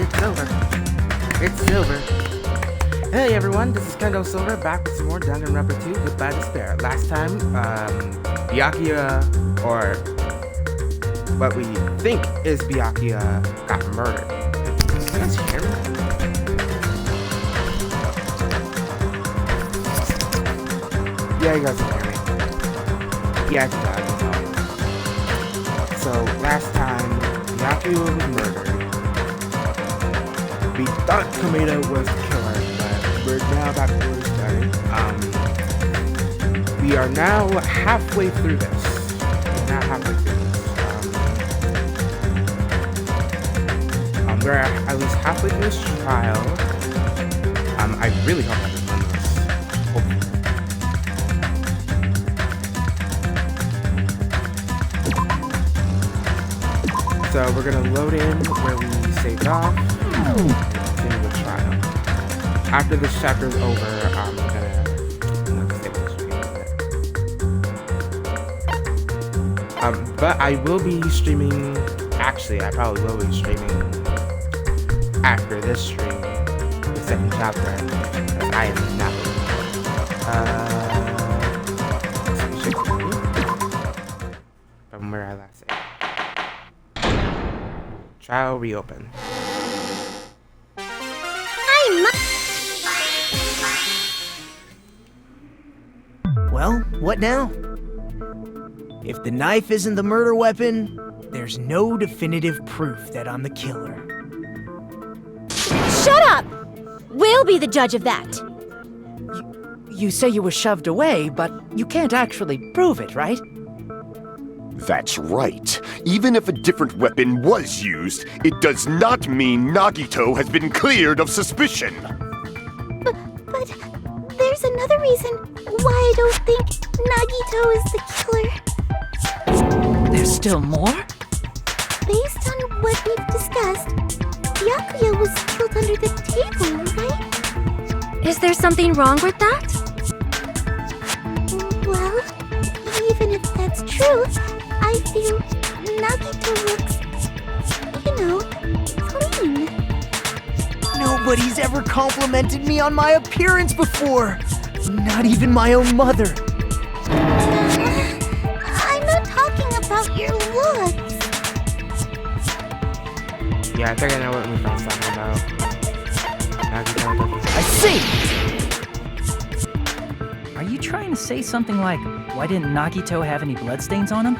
It's over. It's Silver. Hey everyone, this is Kendo Silver back with some more Danganronpa 2 Goodbye Despair. Last time, Byakuya, or what we think is Byakuya, got murdered. Can you guys hear me? Yeah, you guys can hear me. Yeah, I can tell. So, last time, Byakuya was murdered. We thought Kameda was the killer, but we're now back to where we started. We are now halfway through this. We're at least halfway through this trial. I really hope I can win this. So we're gonna load in where we saved off. Continue the trial. After this chapter is over, I'm gonna disable the stream. But I will be streaming. Actually, I probably will be streaming after this stream, the second chapter, because I am not. From where I last saved. Trial reopen. Well, what now? If the knife isn't the murder weapon, there's no definitive proof that I'm the killer. Shut up! We'll be the judge of that. You say you were shoved away, but you can't actually prove it, right? That's right. Even if a different weapon was used, it does not mean Nagito has been cleared of suspicion. But there's another reason why I don't think Nagito is the killer. There's still more? Based on what we've discussed, Byakuya was killed under the table, right? Is there something wrong with that? Well, even if that's true, I feel Nagito looks, clean. Nobody's ever complimented me on my appearance before. Not even my own mother. I'm not talking about your looks. Yeah, I think I know what Mufan's talking about. I see! Are you trying to say something like, why didn't Nagito have any bloodstains on him?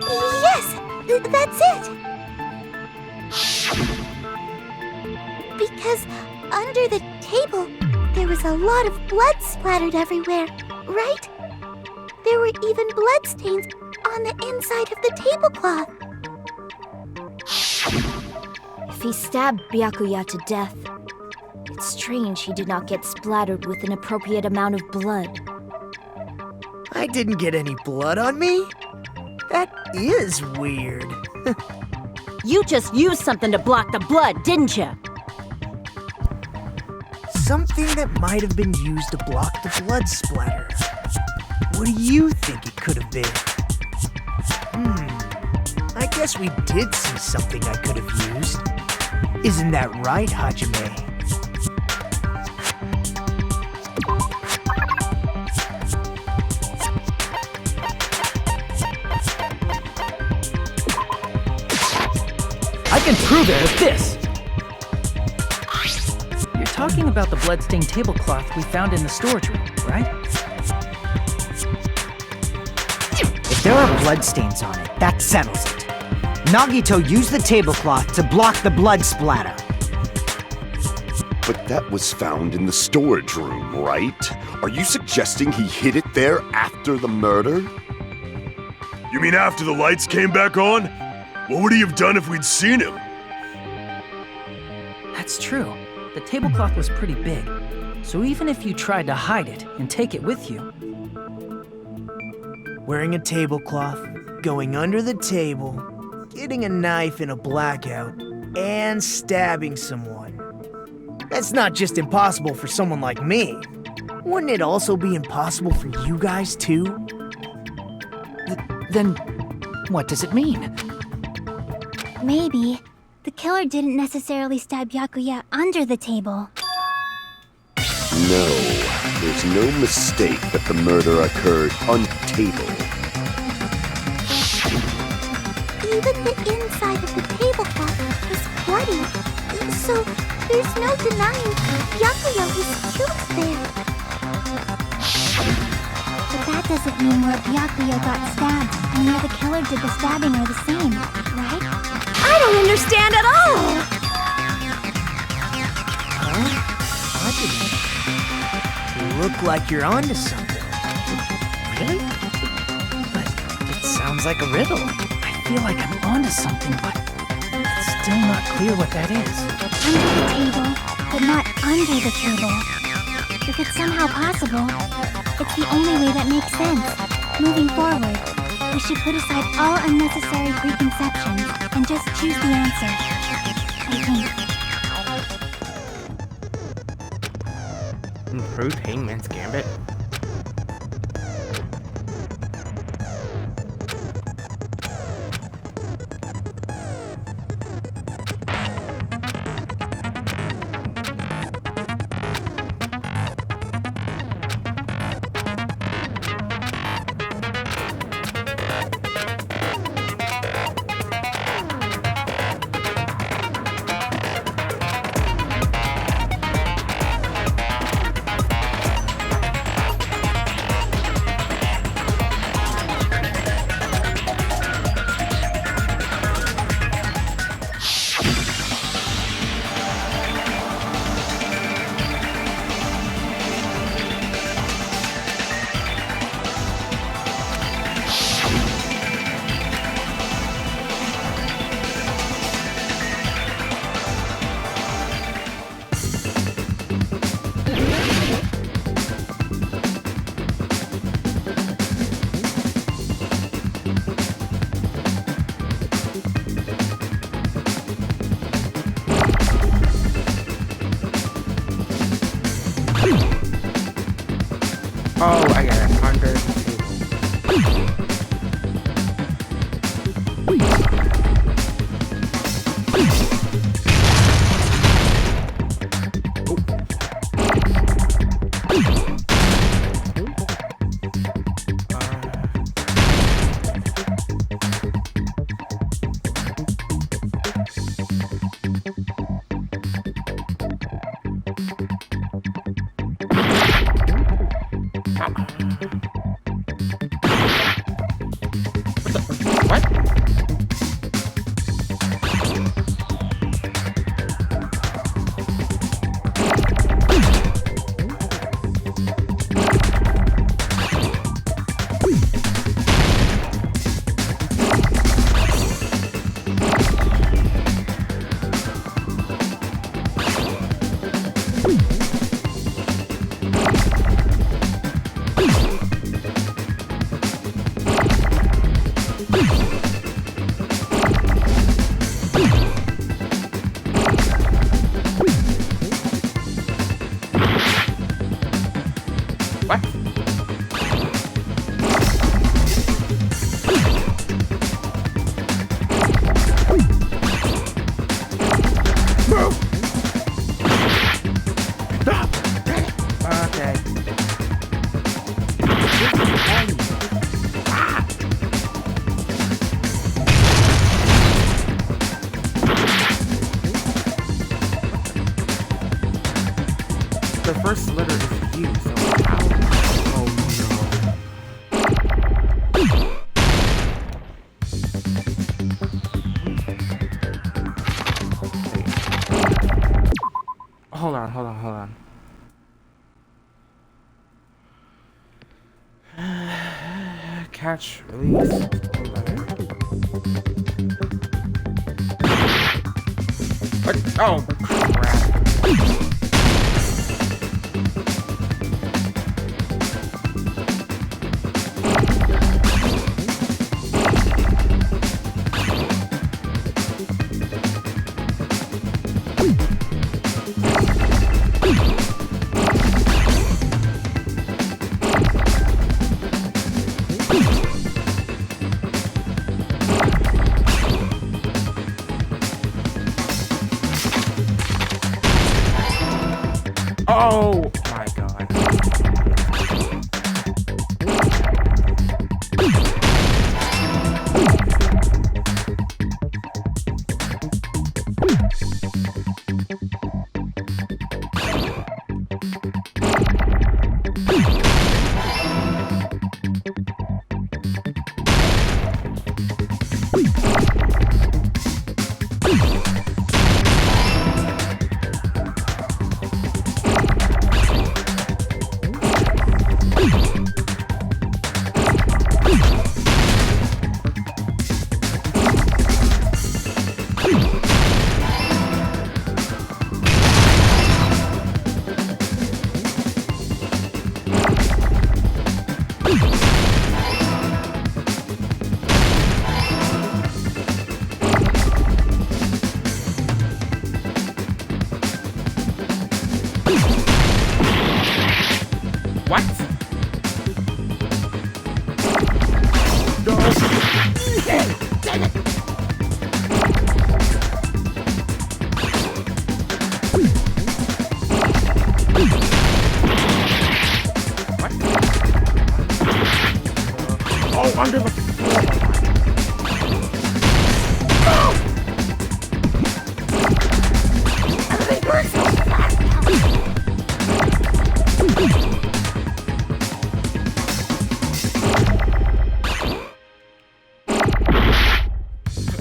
Yes, that's it. Because under the table, there was a lot of blood splattered everywhere, right? There were even bloodstains on the inside of the tablecloth. If he stabbed Byakuya to death, it's strange he did not get splattered with an appropriate amount of blood. I didn't get any blood on me? That is weird. You just used something to block the blood, didn't you? Something that might have been used to block the blood splatter. What do you think it could have been? I guess we did see something I could have used. Isn't that right, Hajime? I can prove it with this! You're talking about the bloodstained tablecloth we found in the storage room, right? If there are bloodstains on it, that settles it. Nagito used the tablecloth to block the blood splatter. But that was found in the storage room, right? Are you suggesting he hid it there after the murder? You mean after the lights came back on? What would he have done if we'd seen him? That's true. The tablecloth was pretty big, so even if you tried to hide it and take it with you... Wearing a tablecloth, going under the table, getting a knife in a blackout, and stabbing someone. That's not just impossible for someone like me. Wouldn't it also be impossible for you guys too? Then, what does it mean? Maybe the killer didn't necessarily stab Byakuya under the table. No, there's no mistake that the murder occurred on the table. Even the inside of the tablecloth was bloody, so there's no denying Byakuya was killed there. But that doesn't mean where Byakuya got stabbed and where the killer did the stabbing are the same, right? I don't understand at all! You look like you're onto something. Really? But it sounds like a riddle. I feel like I'm onto something, but it's still not clear what that is. Under the table, but not under the table. If it's somehow possible, it's the only way that makes sense. Moving forward, we should put aside all unnecessary preconceptions and just choose the answer. I think. Improved Hangman's Gambit? Oh, I got it. Under the table. What? Okay. The first letter is U, so how? Oh no. Hold on. Catch, release. What? Oh, crap. Oh my god. What? Oh, under the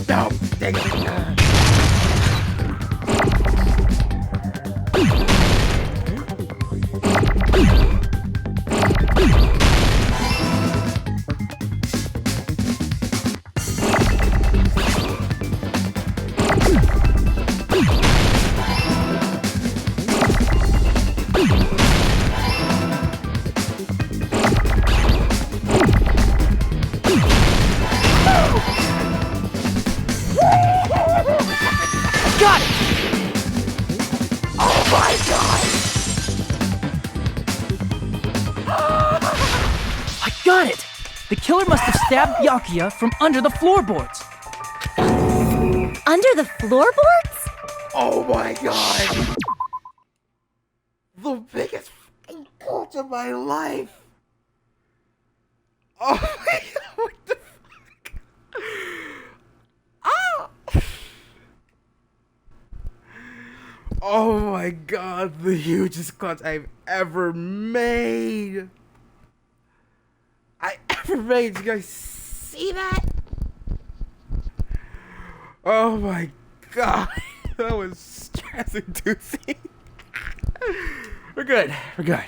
no, dang it. Got it! Oh my god! I got it! The killer must have stabbed Byakuya from under the floorboards. Under the floorboards? Oh my god! The biggest fucking plot of my life! Oh my god, what the fuck? Ah! Oh my god, the hugest clutch I've ever made! Did you guys see that? Oh my god, that was stress inducing. We're good. Okay.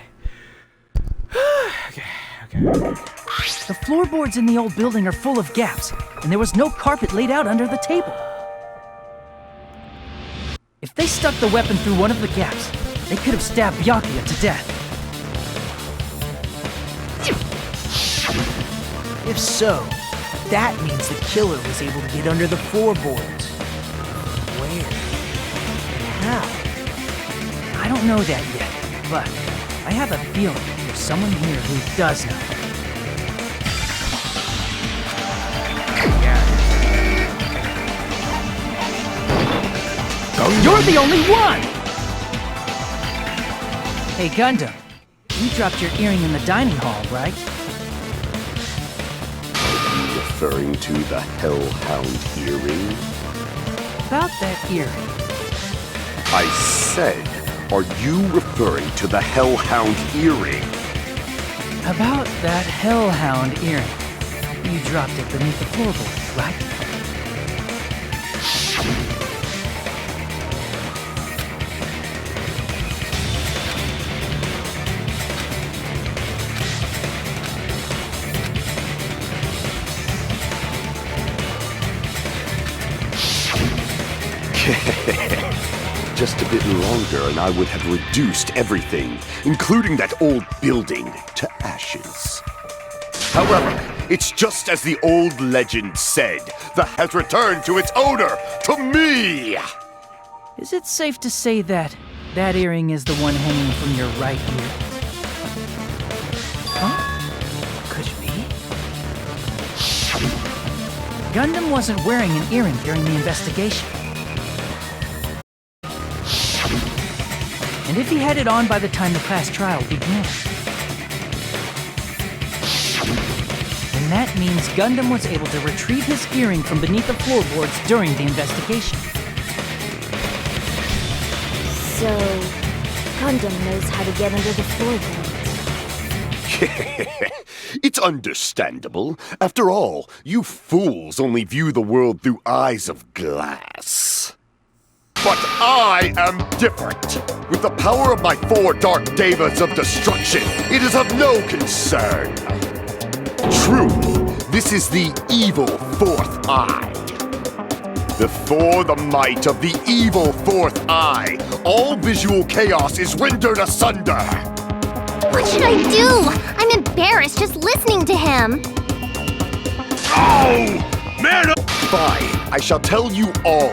The floorboards in the old building are full of gaps, and there was no carpet laid out under the table. If they stuck the weapon through one of the gaps, they could have stabbed Byakuya to death. If so, that means the killer was able to get under the floorboards. Where? How? I don't know that yet, but I have a feeling there's someone here who does know. You're the only one! Hey, Gundam, you dropped your earring in the dining hall, right? Referring to the Hellhound earring? About that earring. I said, are you referring to the Hellhound earring? About that Hellhound earring. You dropped it beneath the floorboard, right? Just a bit longer and I would have reduced everything, including that old building, to ashes. However, it's just as the old legend said. The has returned to its owner, to me! Is it safe to say that that earring is the one hanging from your right ear? Huh? Could it be? Gundam wasn't wearing an earring during the investigation. And if he had it on by the time the class trial began, then that means Gundam was able to retrieve his earring from beneath the floorboards during the investigation. So, Gundam knows how to get under the floorboards. It's understandable. After all, you fools only view the world through eyes of glass. But I am different. With the power of my 4 dark devas of destruction, it is of no concern. Truly, this is the evil 4th eye. Before the might of the evil 4th eye, all visual chaos is rendered asunder. What should I do? I'm embarrassed just listening to him. Oh! Man up! Fine, I shall tell you all.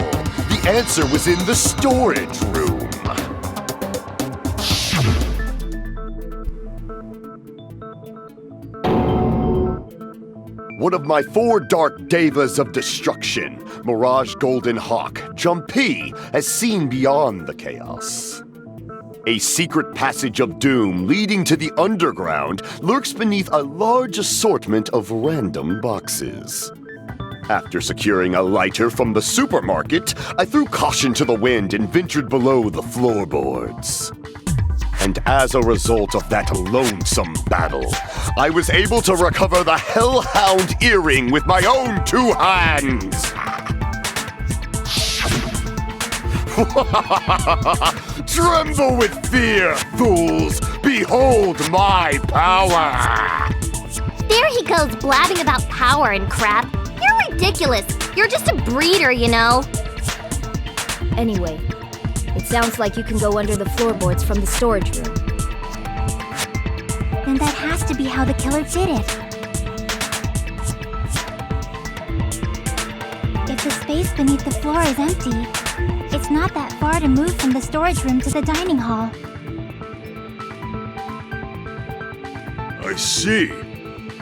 The answer was in the storage room. One of my 4 dark devas of destruction, Mirage Golden Hawk, Jumpy, has seen beyond the chaos. A secret passage of doom leading to the underground lurks beneath a large assortment of random boxes. After securing a lighter from the supermarket, I threw caution to the wind and ventured below the floorboards. And as a result of that lonesome battle, I was able to recover the Hellhound earring with my own 2 hands! Tremble with fear, fools! Behold my power! There he goes blabbing about power and crap. You're ridiculous. You're just a breeder, you know. Anyway, it sounds like you can go under the floorboards from the storage room. Then that has to be how the killer did it. If the space beneath the floor is empty, it's not that far to move from the storage room to the dining hall. I see.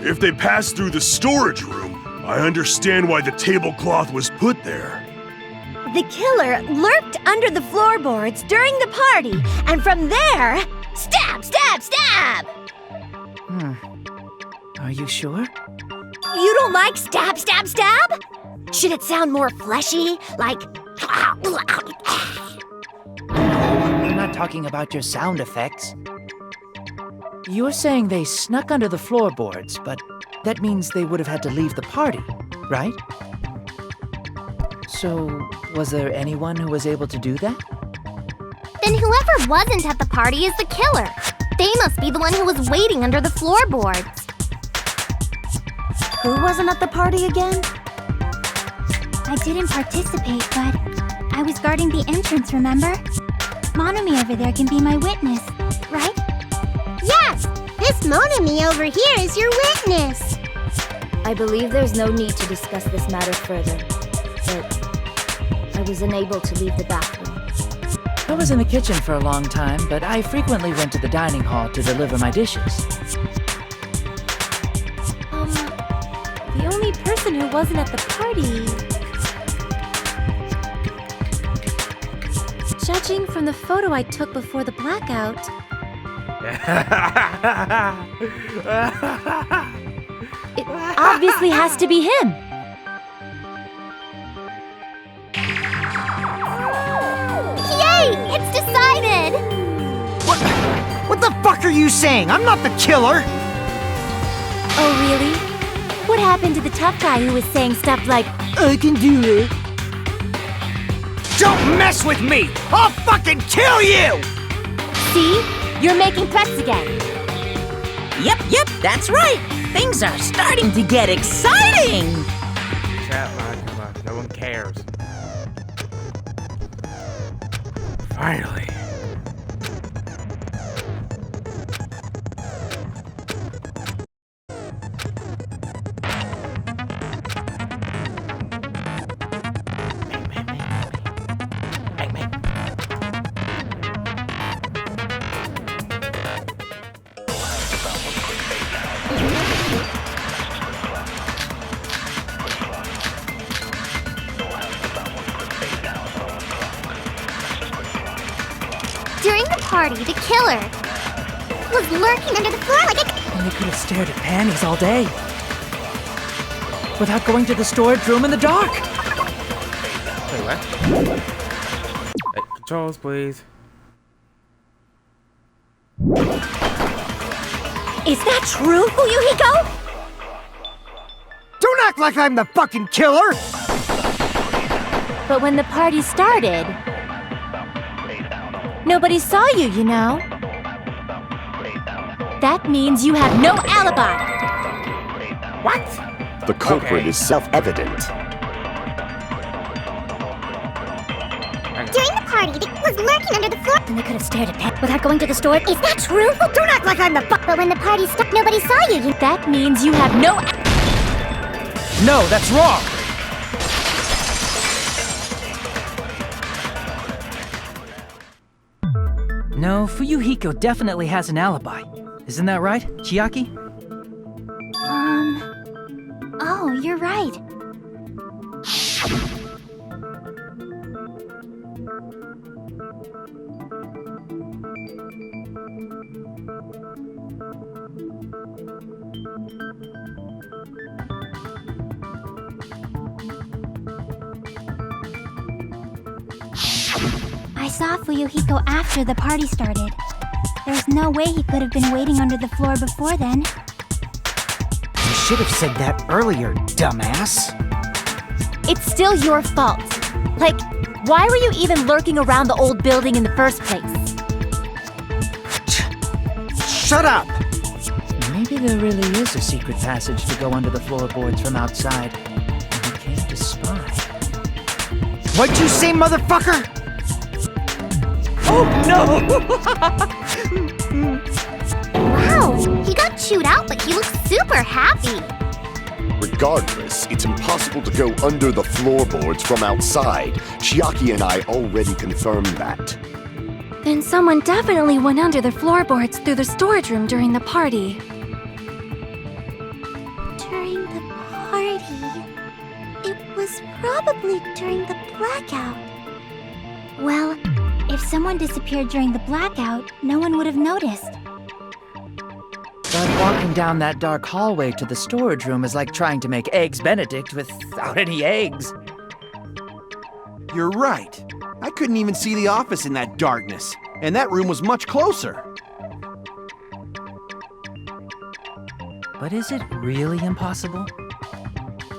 If they passed through the storage room, I understand why the tablecloth was put there. The killer lurked under the floorboards during the party, and from there, stab, stab, stab! Are you sure? You don't like stab, stab, stab? Should it sound more fleshy, like... I'm not talking about your sound effects. You're saying they snuck under the floorboards, but that means they would have had to leave the party, right? So, was there anyone who was able to do that? Then whoever wasn't at the party is the killer. They must be the one who was waiting under the floorboards. Who wasn't at the party again? I didn't participate, but I was guarding the entrance, remember? Monomi over there can be my witness, right? Yes! This Monomi over here is your witness! I believe there's no need to discuss this matter further, but I was unable to leave the bathroom. I was in the kitchen for a long time, but I frequently went to the dining hall to deliver my dishes. The only person who wasn't at the party... Judging from the photo I took before the blackout... It obviously has to be him. Yay! It's decided! What the fuck are you saying? I'm not the killer! Oh, really? What happened to the tough guy who was saying stuff like, I can do it. Don't mess with me! I'll fucking kill you! see? You're making threats again. Yep, that's right. Things are starting to get exciting. Chat line, come on. No one cares. Finally. party, the killer was lurking under the floor like a... And they could have stared at panties all day. Without going to the storage room in the dark. Wait, what? Hey, controls, please. Is that true, Fuyuhiko? Don't act like I'm the fucking killer! But when the party started, nobody saw you, you know. That means you have no alibi. What? The culprit Okay. is self-evident. During the party, it was lurking under the floor. And they could have stared at Pet without going to the store. Is that true? Well, don't act like I'm the But when the party started, nobody saw you. That means you have no... No, that's wrong! No, Fuyuhiko definitely has an alibi. Isn't that right, Chiaki? Oh, you're right. I saw Fuyuhiko after the party started. There's no way he could have been waiting under the floor before then. You should have said that earlier, dumbass. It's still your fault. Like, why were you even lurking around the old building in the first place? Shut up! Maybe there really is a secret passage to go under the floorboards from outside. And he came to spy. What'd you say, motherfucker? Oh no! Wow, he got chewed out, but he looks super happy. Regardless, it's impossible to go under the floorboards from outside. Chiaki and I already confirmed that. Then someone definitely went under the floorboards through the storage room during the party. During the party? It was probably during the blackout. Well, if someone disappeared during the blackout, no one would have noticed. But walking down that dark hallway to the storage room is like trying to make Eggs Benedict without any eggs. You're right. I couldn't even see the office in that darkness, and that room was much closer. But is it really impossible?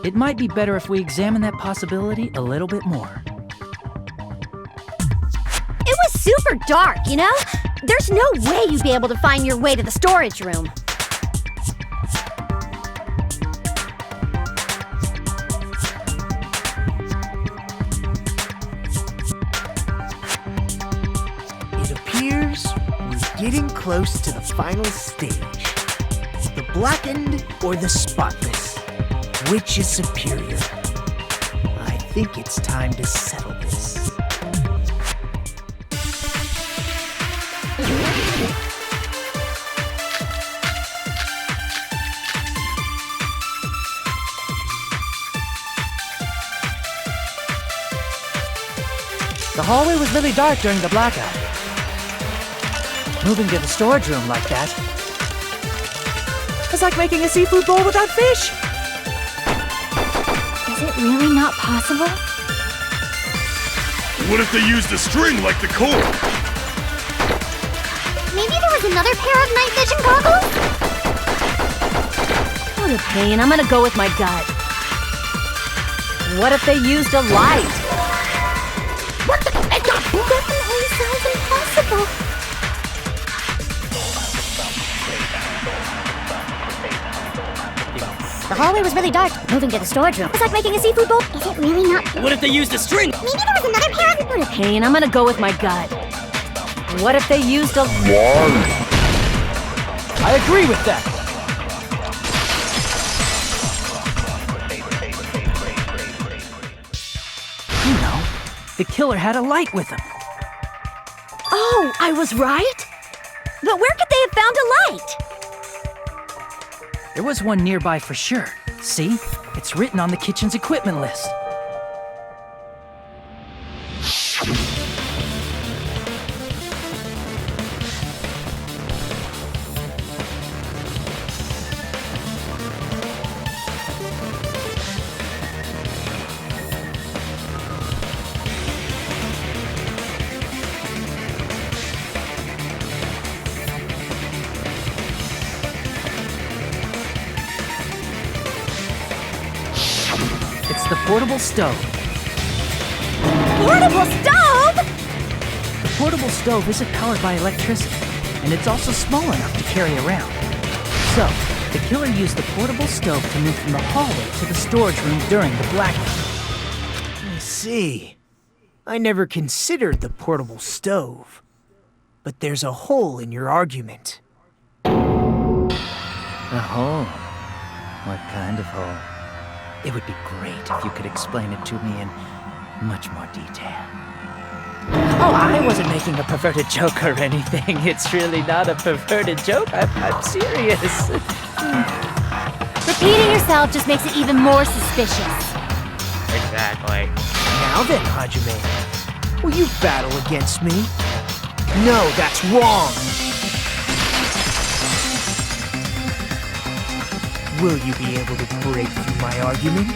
It might be better if we examine that possibility a little bit more. It was super dark, you know? There's no way you'd be able to find your way to the storage room. It appears we're getting close to the final stage. The blackened or the spotless? Which is superior? I think it's time to settle this. The hallway was really dark during the blackout. Moving to the storage room like that was like making a seafood bowl without fish. Is it really not possible? What if they used a string like the cord? Maybe there was another pair of night vision goggles? What a pain. I'm gonna go with my gut. What if they used a light? What the? It definitely sounds impossible. The hallway was really dark. Moving to the storage room was like making a seafood bowl. Is it really not? What if they used a string? Maybe there was another pair of... What a pain. I'm gonna go with my gut. What if they used a... I agree with that. You know, the killer had a light with him. Oh, I was right? But where could they have found a light? There was one nearby for sure. See? It's written on the kitchen's equipment list. portable stove. Portable stove? The portable stove isn't powered by electricity, and it's also small enough to carry around. So, the killer used the portable stove to move from the hallway to the storage room during the blackout. I see. I never considered the portable stove. But there's a hole in your argument. A hole? What kind of hole? It would be great if you could explain it to me in much more detail. Oh, I wasn't making a perverted joke or anything. It's really not a perverted joke. I'm serious. Repeating yourself just makes it even more suspicious. Exactly. Now then, Hajime, will you battle against me? No, that's wrong! Will you be able to break through my argument?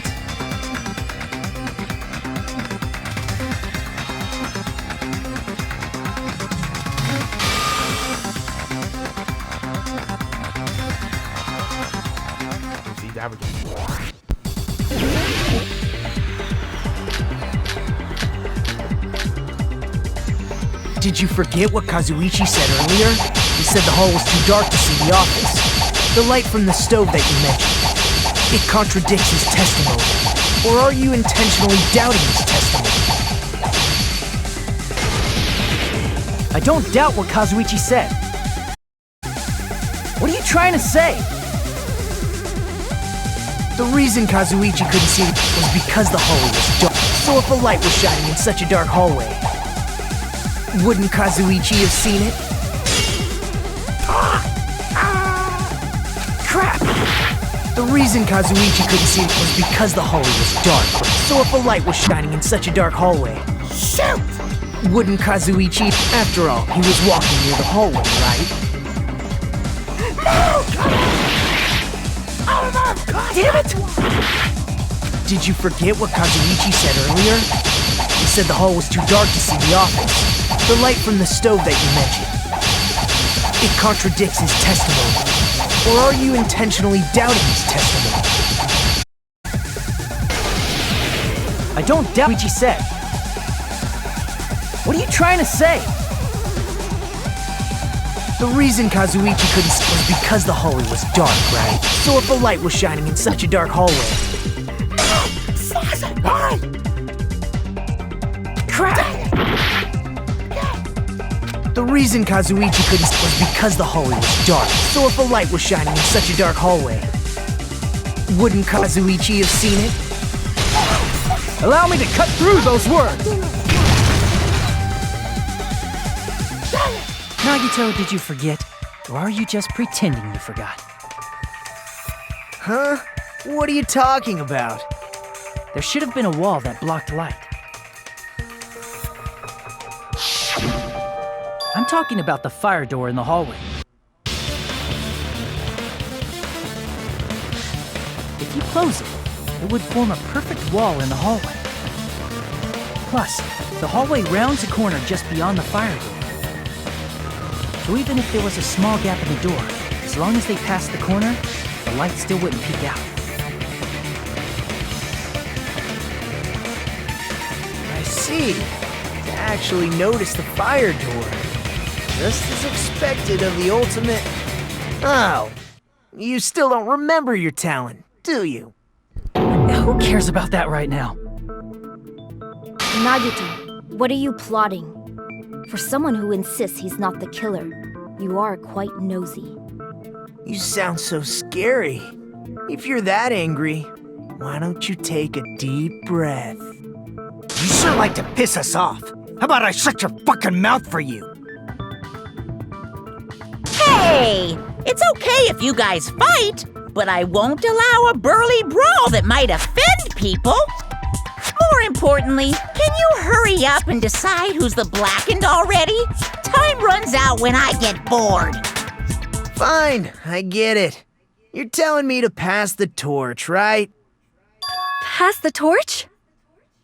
See, that would get Did you forget what Kazuichi said earlier? He said the hall was too dark to see the office. The light from the stove that you mentioned. It contradicts his testimony. Or are you intentionally doubting his testimony? I don't doubt what Kazuichi said. What are you trying to say? The reason Kazuichi couldn't see it was because the hallway was dark. So if a light was shining in such a dark hallway, wouldn't Kazuichi have seen it? Crap! The reason Kazuichi couldn't see it was because the hallway was dark. So if a light was shining in such a dark hallway, shoot! Wouldn't Kazuichi? After all, he was walking near the hallway, right? Damn it! Did you forget what Kazuichi said earlier? He said the hall was too dark to see the office. The light from the stove that you mentioned. It contradicts his testimony. Or are you intentionally doubting his testimony? I don't doubt what Kazuichi said. What are you trying to say? The reason Kazuichi couldn't see was because the hallway was dark, right? So if a light was shining in such a dark hallway... Crap! The reason Kazuichi couldn't see was because the hallway was dark. So if a light was shining in such a dark hallway, wouldn't Kazuichi have seen it? Allow me to cut through those words! Nagito, did you forget? Or are you just pretending you forgot? Huh? What are you talking about? There should have been a wall that blocked light. I'm talking about the fire door in the hallway. If you close it, it would form a perfect wall in the hallway. Plus, the hallway rounds a corner just beyond the fire door. So even if there was a small gap in the door, as long as they passed the corner, the light still wouldn't peek out. I see. To actually notice the fire door. Just as expected of the ultimate... Oh, you still don't remember your talent, do you? Who cares about that right now? Nagito, what are you plotting? For someone who insists he's not the killer, you are quite nosy. You sound so scary. If you're that angry, why don't you take a deep breath? You sure like to piss us off. How about I shut your fucking mouth for you? Hey! It's okay if you guys fight, but I won't allow a burly brawl that might offend people. More importantly, can you hurry up and decide who's the blackened already? Time runs out when I get bored. Fine, I get it. You're telling me to pass the torch, right? Pass the torch?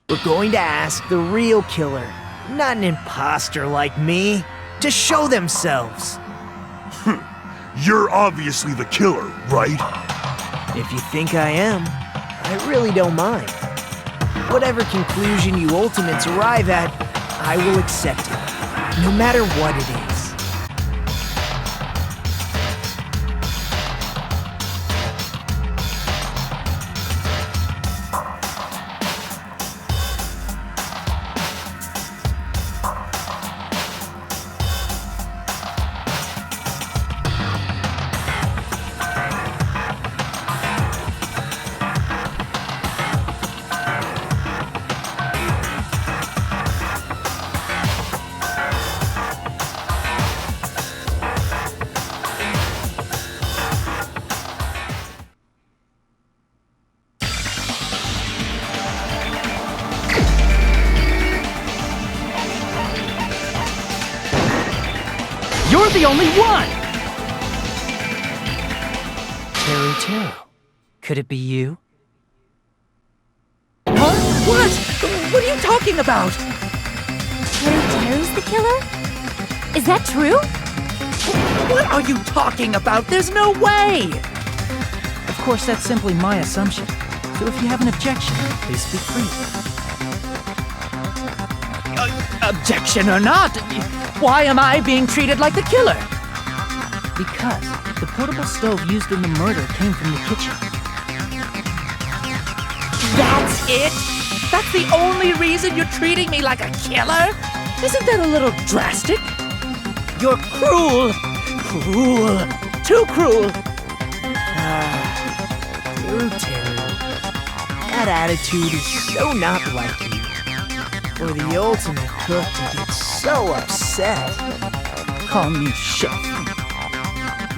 We're going to ask the real killer, not an imposter like me, to show themselves. You're obviously the killer, right? If you think I am, I really don't mind. Whatever conclusion you ultimates arrive at, I will accept it, no matter what it is. You're the only one! Teru. Could it be you? Huh? What? What are you talking about? Teru's the killer? Is that true? What are you talking about? There's no way! Of course, that's simply my assumption. So if you have an objection, please speak freely. Objection or not, why am I being treated like the killer? Because the portable stove used in the murder came from the kitchen. That's it? That's the only reason you're treating me like a killer? Isn't that a little drastic? You're cruel. Cruel. Too cruel. Teru. That attitude is so not like you. For the ultimate cook to get so upset. Call me chef.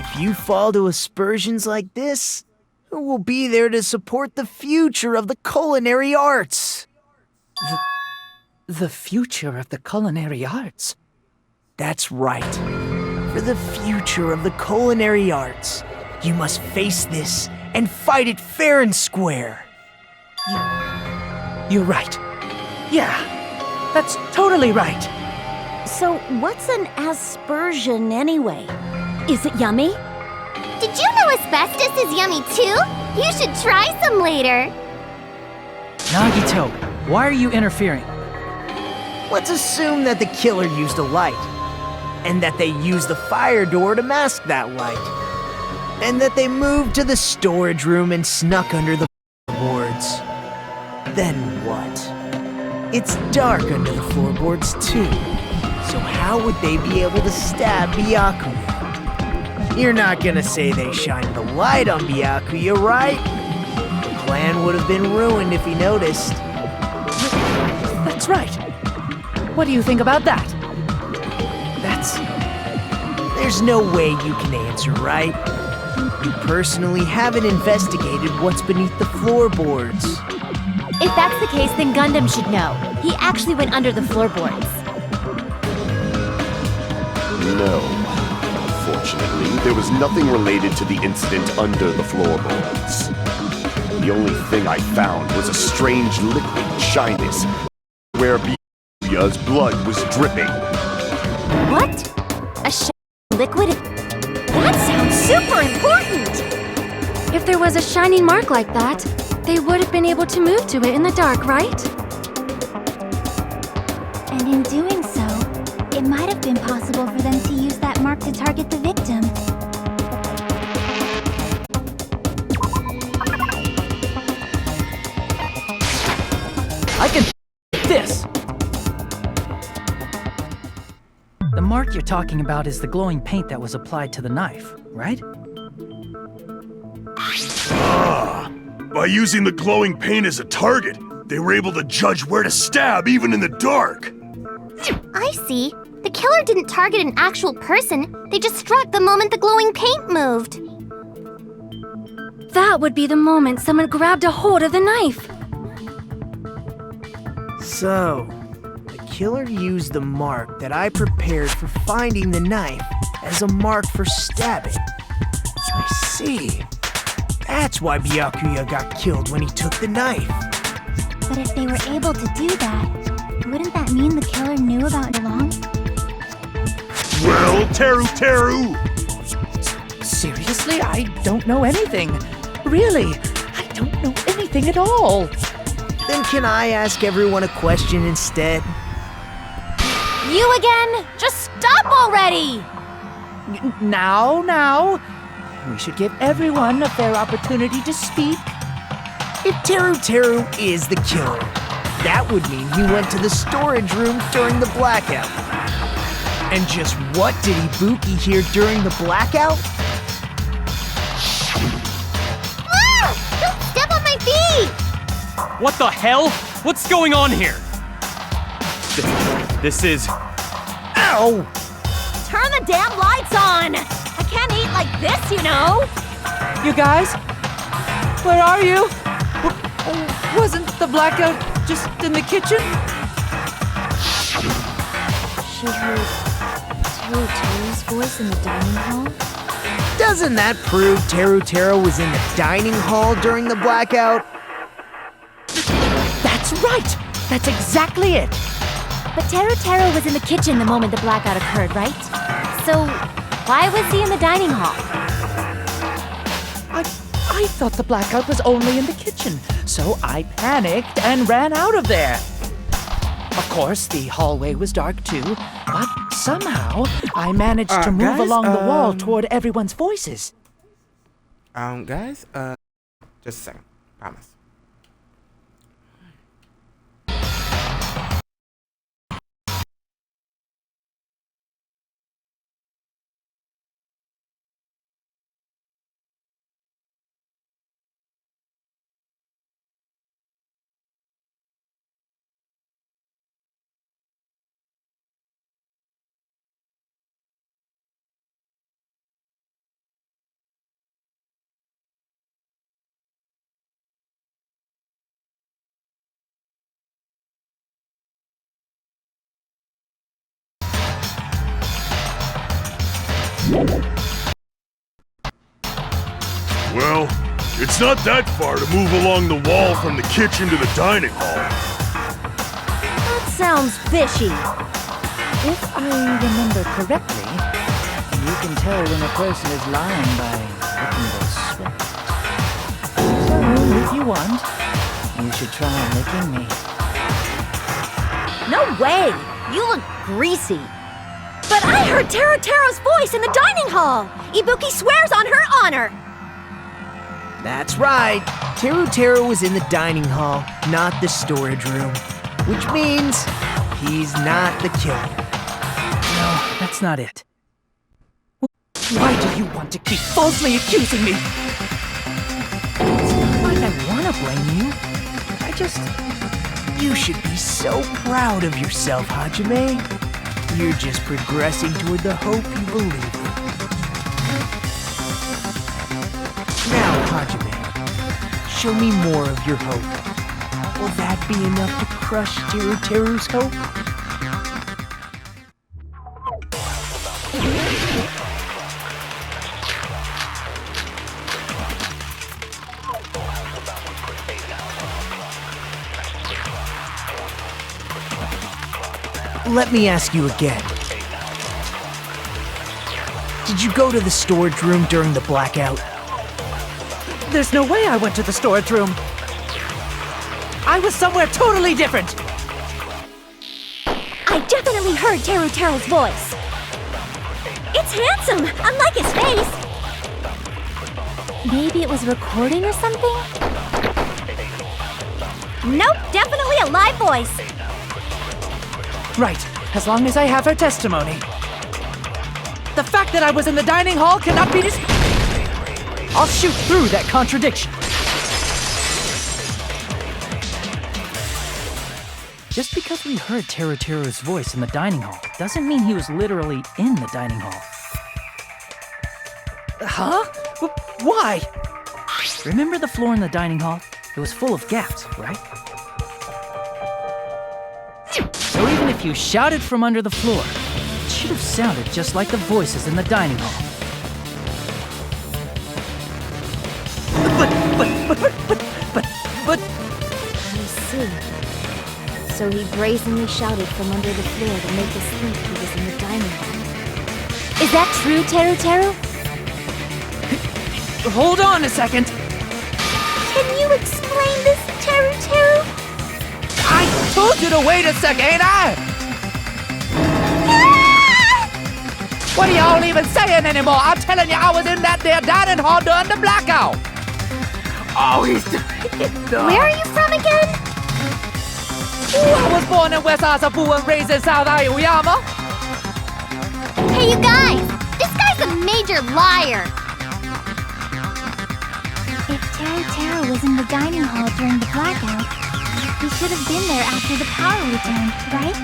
If you fall to aspersions like this, who will be there to support the future of the culinary arts? The future of the culinary arts? That's right. For the future of the culinary arts, you must face this and fight it fair and square. You're right. Yeah. That's totally right. So, what's an aspersion anyway? Is it yummy? Did you know asbestos is yummy too? You should try some later. Nagito, why are you interfering? Let's assume that the killer used a light, and that they used the fire door to mask that light, and that they moved to the storage room and snuck under the boards. Then what? It's dark under the floorboards too, so how would they be able to stab Byakuya? You're not gonna say they shined the light on Byakuya, right? The plan would have been ruined if he noticed. That's right. What do you think about that? There's no way you can answer, right? You personally haven't investigated what's beneath the floorboards. If that's the case, then Gundam should know. He actually went under the floorboards. No. Unfortunately, there was nothing related to the incident under the floorboards. The only thing I found was a strange liquid shyness where Byakuya's blood was dripping. What? A liquid? That sounds super important! If there was a shining mark like that, they would have been able to move to it in the dark, right? And in doing so, it might have been possible for them to use that mark to target the victim. I can this! The mark you're talking about is the glowing paint that was applied to the knife, right? By using the glowing paint as a target, they were able to judge where to stab even in the dark. I see. The killer didn't target an actual person. They just struck the moment the glowing paint moved. That would be the moment someone grabbed a hold of the knife. So, the killer used the mark that I prepared for finding the knife as a mark for stabbing. I see. That's why Byakuya got killed when he took the knife. But if they were able to do that, wouldn't that mean the killer knew about it along? Well, Teru! Seriously, I don't know anything. Really, I don't know anything at all. Then can I ask everyone a question instead? You again? Just stop already! Now. We should give everyone a fair opportunity to speak. If Teru Teru is the killer, that would mean he went to the storage room during the blackout. And just what did Ibuki hear during the blackout? Ah! Don't step on my feet! What the hell? What's going on here? This is... Ow! Turn the damn lights on! I can't eat like this, you know! You guys? Where are you? Wasn't the blackout just in the kitchen? She heard Teru Teru's voice in the dining hall? Doesn't that prove Teru Teru was in the dining hall during the blackout? That's right! That's exactly it! But Teru Teru was in the kitchen the moment the blackout occurred, right? So, why was he in the dining hall? I thought the blackout was only in the kitchen, so I panicked and ran out of there. Of course, the hallway was dark too, but somehow I managed to move guys, along the wall toward everyone's voices. Guys, just a second. Promise. Well, it's not that far to move along the wall from the kitchen to the dining hall. That sounds fishy. If I remember correctly, you can tell when a person is lying by looking their sweat. So, if you want, you should try licking me. No way! You look greasy. But I heard Teru Teru's voice in the dining hall! Ibuki swears on her honor! That's right. Teru Teru was in the dining hall, not the storage room. Which means he's not the killer. No, that's not it. Why do you want to keep falsely accusing me? It's not like I want to blame you. I just... You should be so proud of yourself, Hajime. You're just progressing toward the hope you believe in. Now, Hajime, show me more of your hope. Will that be enough to crush Teru Teru's hope? Let me ask you again. Did you go to the storage room during the blackout? There's no way I went to the storage room. I was somewhere totally different. I definitely heard Teru Teru's voice. It's handsome, unlike his face. Maybe it was recording or something? Nope, definitely a live voice. Right, as long as I have her testimony. The fact that I was in the dining hall cannot be I'll shoot through that contradiction. Just because we heard Teru Teru's voice in the dining hall doesn't mean he was literally in the dining hall. Huh? Why? Remember the floor in the dining hall? It was full of gaps, right? So even if you shouted from under the floor, it should have sounded just like the voices in the dining hall. But... I see. So he brazenly shouted from under the floor to make us think he was in the dining hall. Is that true, Teru Teru? Hold on a second. Can you explain this, Teru Teru? I told you to wait a sec, ain't I? What are y'all even saying anymore? I'm telling you, I was in that there dining hall during the blackout. Oh, he's doing it. Where are you from again? Ooh, I was born in West Asafu and raised in South Aoyama. Hey, you guys! This guy's a major liar! If Teru was in the dining hall during the blackout, he should have been there after the power returned, right?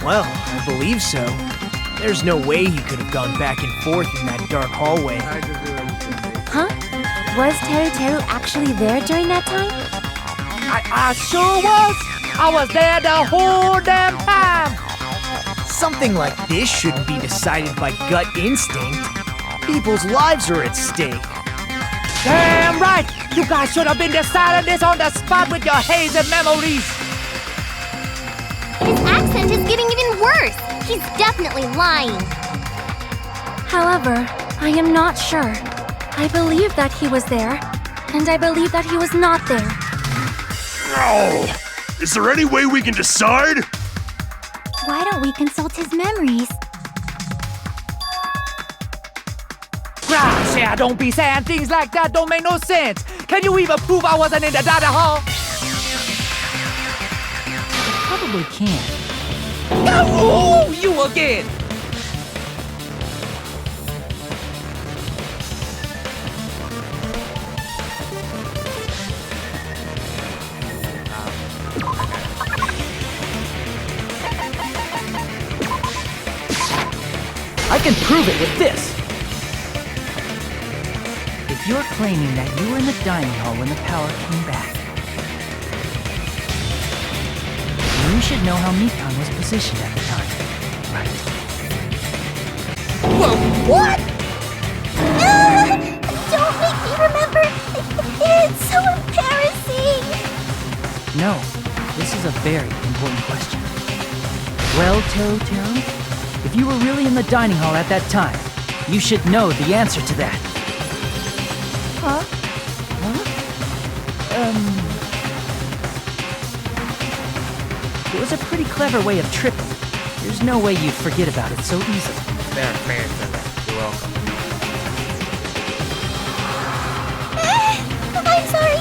Well, I believe so. There's no way he could have gone back and forth in that dark hallway. Huh? Was Teru actually there during that time? I sure was. I was there the whole damn time. Something like this shouldn't be decided by gut instinct. People's lives are at stake. Damn right. You guys should have been deciding this on the spot with your hazy memories. His accent is getting even worse. He's definitely lying. However, I am not sure. I believe that he was there, and I believe that he was not there. Oh, is there any way we can decide? Why don't we consult his memories? Gracia, don't be saying things like that. Don't make no sense. Can you even prove I wasn't in the dining hall? Probably can. Oh, you again! I can prove it with this. If you're claiming that you were in the dining hall when the power came back, you should know how Mikan was positioned at the time, right? Well, what? Don't make me remember. It's so embarrassing. No, this is a very important question. Well, Teru, if you were really in the dining hall at that time, you should know the answer to that. Huh? It was a pretty clever way of tripping. There's no way you'd forget about it so easily. There, fair, You're welcome. I'm sorry.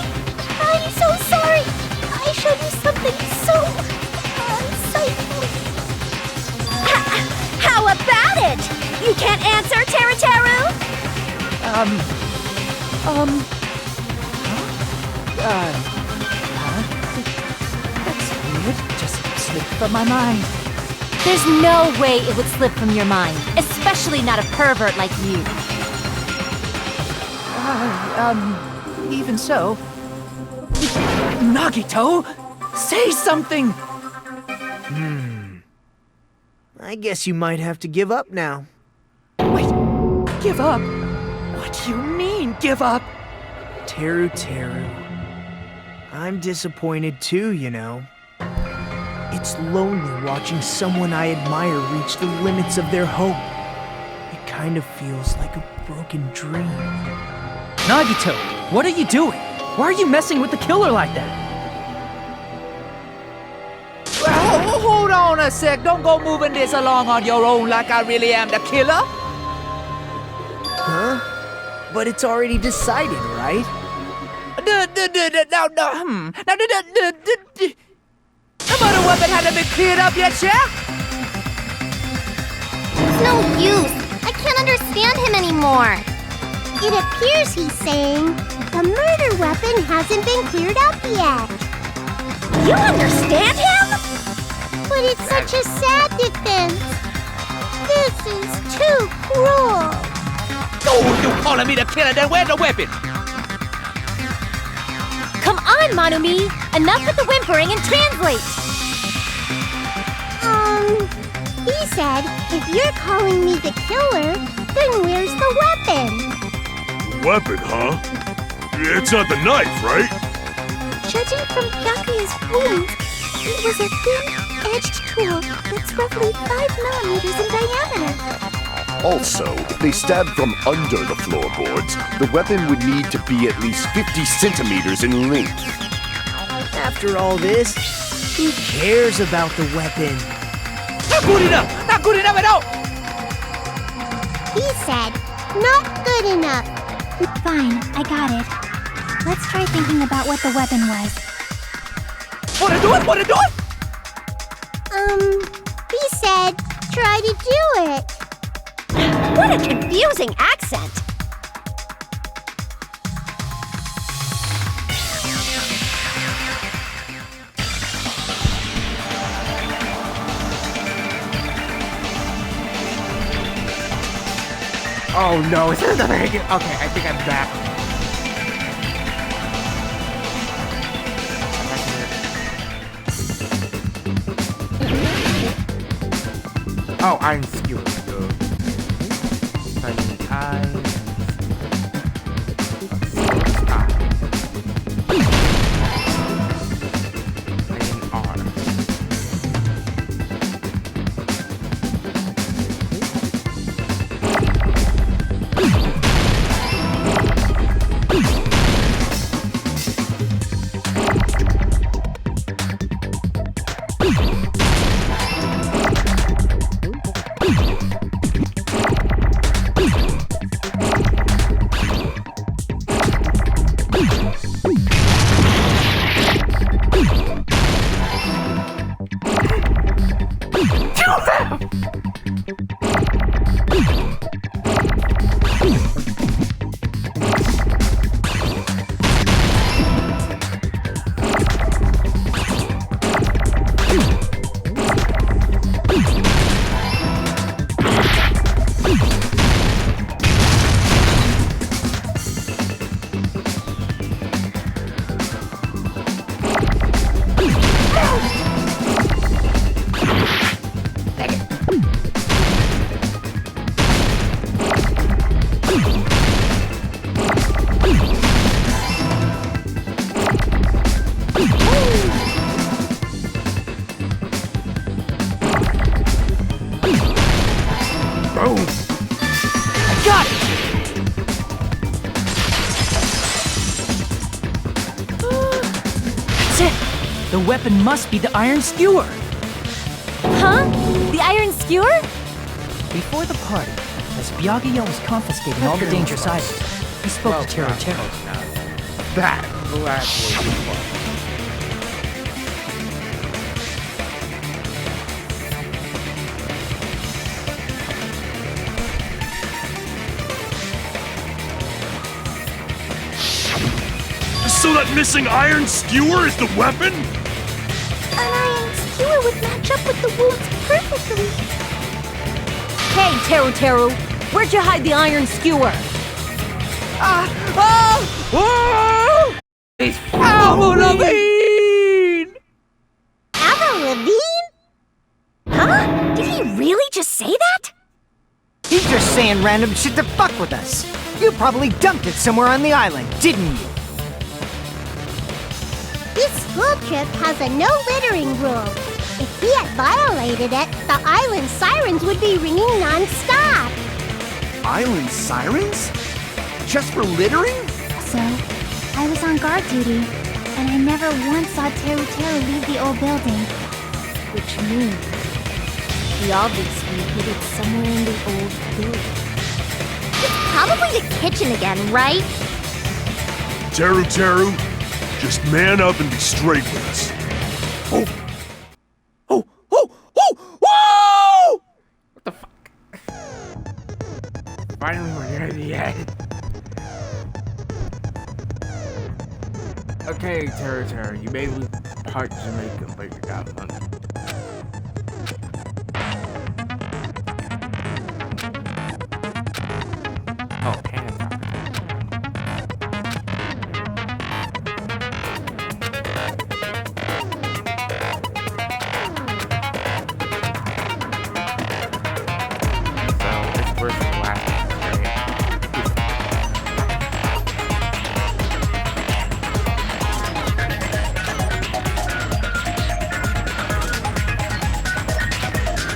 I'm so sorry. I showed you something so unsightly. How about it? You can't answer, Teru? That's weird. Just slipped from my mind. There's no way it would slip from your mind, especially not a pervert like you. Even so. Nagito, say something! I guess you might have to give up now. Wait, give up? What do you mean, give up? Teru. I'm disappointed too, you know. It's lonely watching someone I admire reach the limits of their hope. It kind of feels like a broken dream. Nagito, what are you doing? Why are you messing with the killer like that? Well, hold on a sec. Don't go moving this along on your own like I really am the killer. Huh? But it's already decided, right? The murder weapon hadn't been cleared up yet, yeah? It's no use. I can't understand him anymore. It appears he's saying the murder weapon hasn't been cleared up yet. You understand him? But it's such a sad defense. This is too cruel. Oh, you calling me the killer? Then where's the weapon? Come on, Manumi. Enough with the whimpering and translate. He said, if you're calling me the killer, then where's the weapon? Weapon, huh? It's not the knife, right? Judging from Byakuya's wounds, it was a thin-edged tool that's roughly 5 millimeters in diameter. Also, if they stabbed from under the floorboards, the weapon would need to be at least 50 centimeters in length. After all this, Who cares about the weapon? Not good enough! Not good enough at all! He said, not good enough. Fine, I got it. Let's try thinking about what the weapon was. Wanna do it? Wanna do it? He said, try to do it. What a confusing accent! Oh no, is there another hanging? Okay, I think I'm back. Oh, iron skewer. Tiny eyes. Iron arm. Boom! I got it! That's it! The weapon must be the iron skewer! Huh? The iron skewer? Before the party, as Byakuya was confiscating all the dangerous items, he spoke to Teru Teru. That will actually be fun. So that missing iron skewer is the weapon? An iron skewer would match up with the wounds perfectly. Hey, Teru Teru, where'd you hide the iron skewer? Avril Lavigne! Avril Lavigne? Huh? Did he really just say that? He's just saying random shit to fuck with us. You probably dumped it somewhere on the island, didn't you? This school trip has a no littering rule. If he had violated it, the island sirens would be ringing non-stop. Island sirens? Just for littering? So, I was on guard duty, and I never once saw Teru Teru leave the old building. Which means he obviously hid it somewhere in the old building. It's probably the kitchen again, right? Teru Teru, just man up and be straight with us. Oh! Whoa! What the fuck? Finally, we're near the end. Okay, Teru Teru, you may lose part Jamaican, but you got money.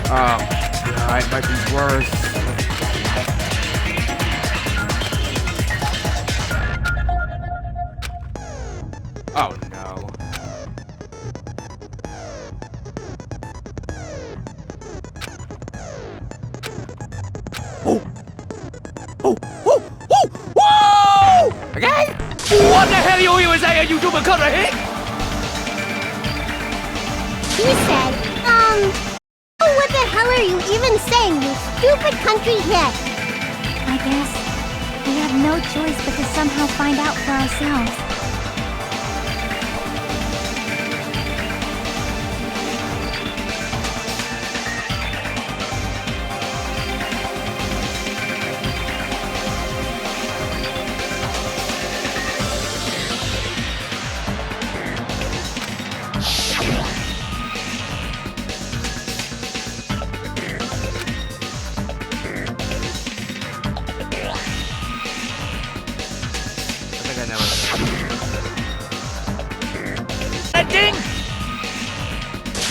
Oh, and it might be worse. Oh no. again? What the hell you even saying, you stupid color hick? He said, oh, what the hell are you even saying, you stupid country hick? I guess we have no choice but to somehow find out for ourselves.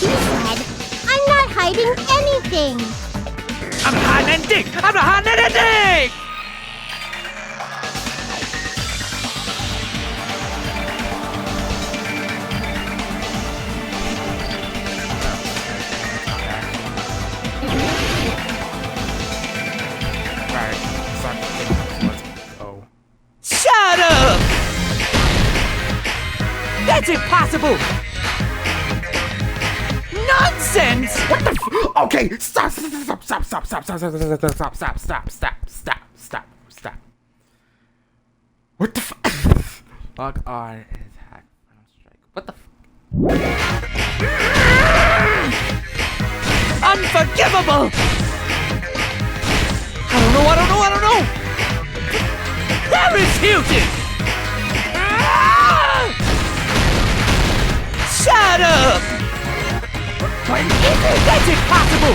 He said, I'm not hiding anything. I'm not hiding anything! I'm not hiding anything! Alright, let's go. Shut up! That's impossible! Nonsense! What the okay, stop. What the Log on attack. What the Unforgivable! I don't know! Paris Hilton! Shut up! That's impossible!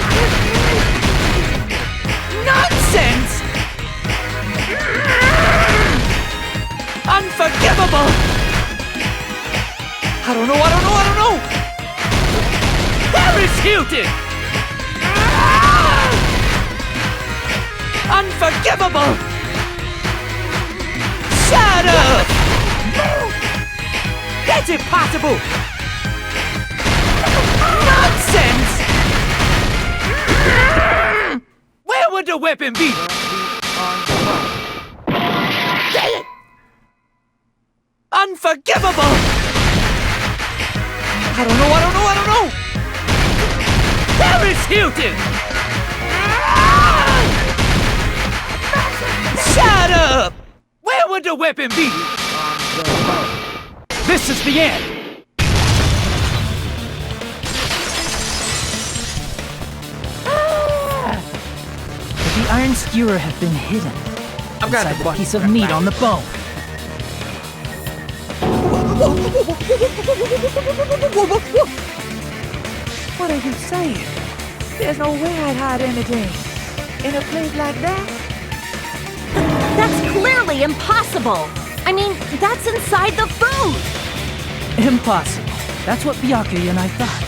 Nonsense! Unforgivable! I don't know! Paris Hilton! Unforgivable! Shut up! That's impossible! Nonsense! Where would the weapon be? Dang it! Unforgivable! I don't know! Paris Hilton! Shut up! Where would the weapon be? This is the end! Could the iron skewer have been hidden I've got inside a the piece of meat on the bone? What are you saying? There's no way I'd hide anything in a place like that. That's clearly impossible! I mean, that's inside the food! Impossible. That's what Byakuya and I thought.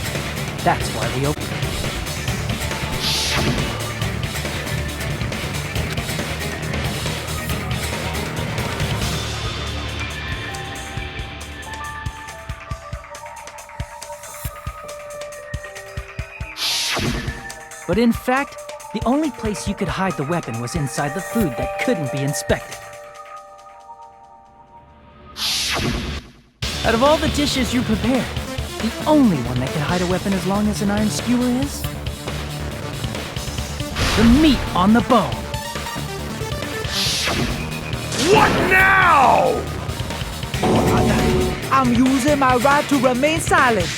That's why we opened it. But in fact, the only place you could hide the weapon was inside the food that couldn't be inspected. Out of all the dishes you prepared, the only one that can hide a weapon as long as an iron skewer is the meat on the bone. What now? I'm using my right to remain silent.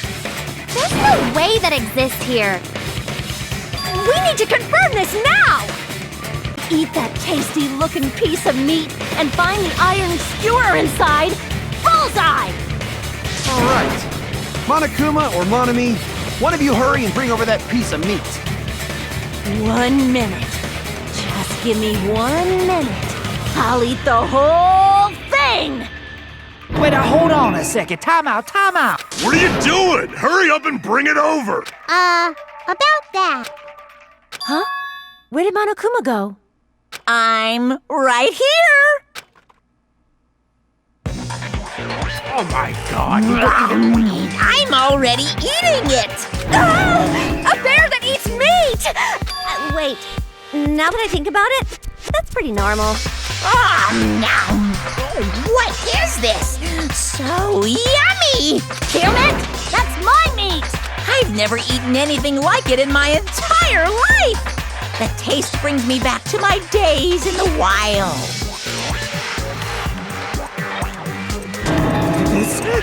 There's no way that exists here. We need to confirm this now! Eat that tasty-looking piece of meat and find the iron skewer inside. Bullseye! All right. Monokuma or Monami, one of you hurry and bring over that piece of meat. 1 minute. Just give me 1 minute. I'll eat the whole thing! Wait, now hold on a second. Time out. What are you doing? Hurry up and bring it over! About that. Huh? Where did Monokuma go? I'm right here! Oh my god! I'm already eating it! A bear that eats meat! Wait, now that I think about it, that's pretty normal. Nom. What is this? So yummy! Damn it! That's my meat! I've never eaten anything like it in my entire life! The taste brings me back to my days in the wild.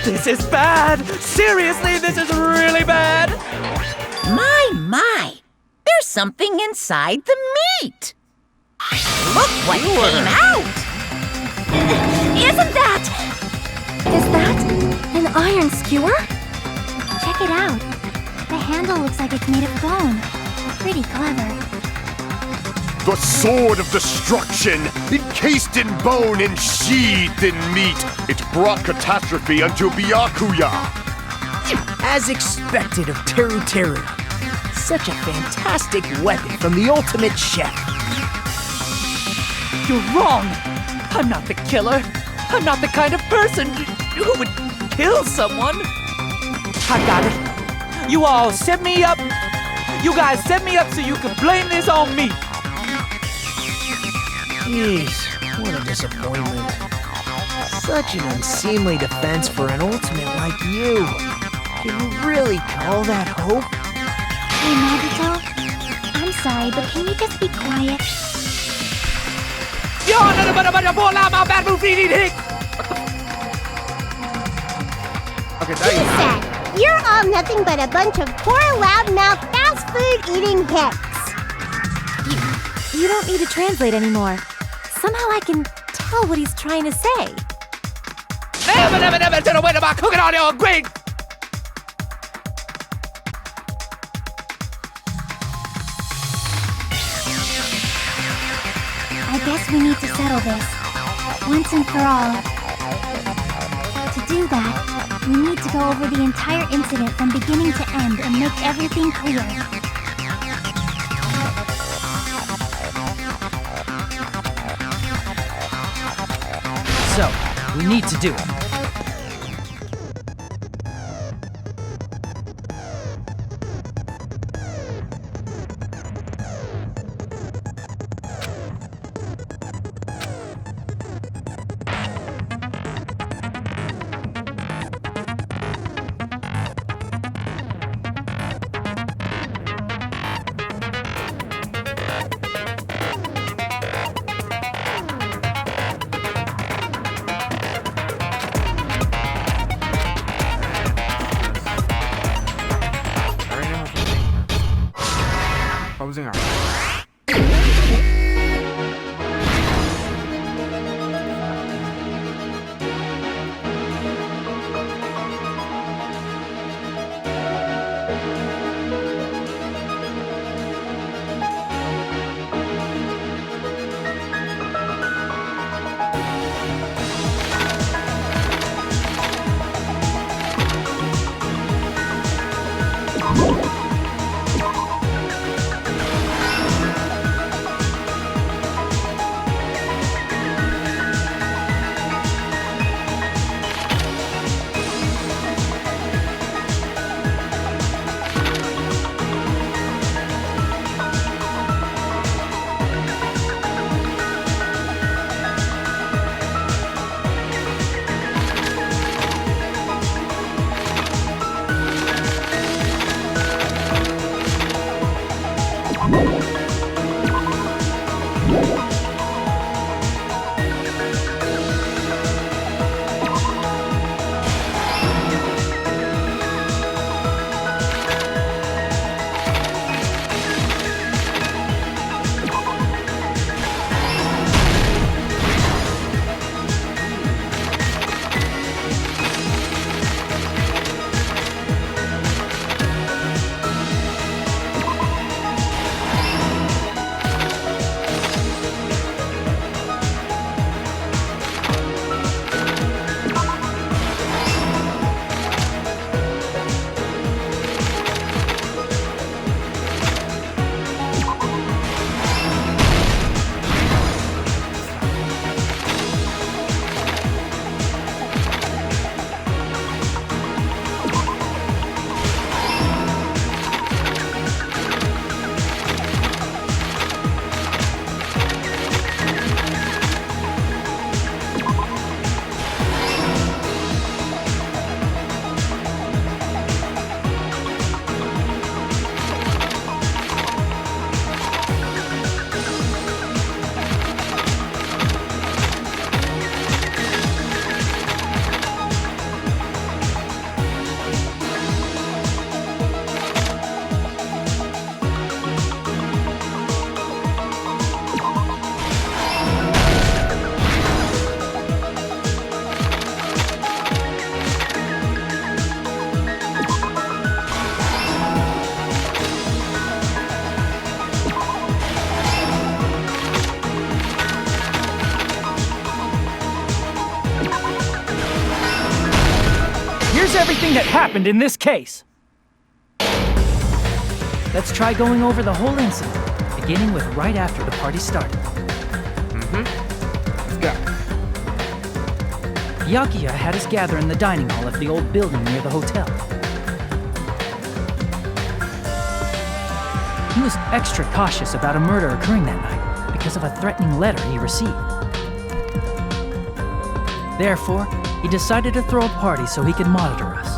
This is bad! Seriously, this is really bad! My! There's something inside the meat! Look what came out! Isn't that... Is that an iron skewer? Check it out. The handle looks like it's made of bone. Pretty clever. The sword of destruction, encased in bone and sheathed in meat, it brought catastrophe unto Byakuya. As expected of Teru Teru. Such a fantastic weapon from the ultimate chef. You're wrong! I'm not the killer. I'm not the kind of person who would kill someone. I got it. You all set me up. You guys set me up so you could blame this on me. Jeez, what a disappointment. Such an unseemly defense for an ultimate like you. Can you really call that hope? Hey, Nagito. I'm sorry, but can you just be quiet? Okay, He said, you're all nothing but a bunch of poor, loudmouth, fast food eating hicks. You don't need to translate anymore. Somehow I can tell what he's trying to say. Never to the way about cooking on your green. I guess we need to settle this, once and for all. To do that, we need to go over the entire incident from beginning to end and make everything clear. So, we need to do it. Closing our... everything that happened in this case. Let's try going over the whole incident, beginning with right after the party started. Let's go. Byakuya had us gather in the dining hall of the old building near the hotel. He was extra cautious about a murder occurring that night because of a threatening letter he received. Therefore, he decided to throw a party so he could monitor us.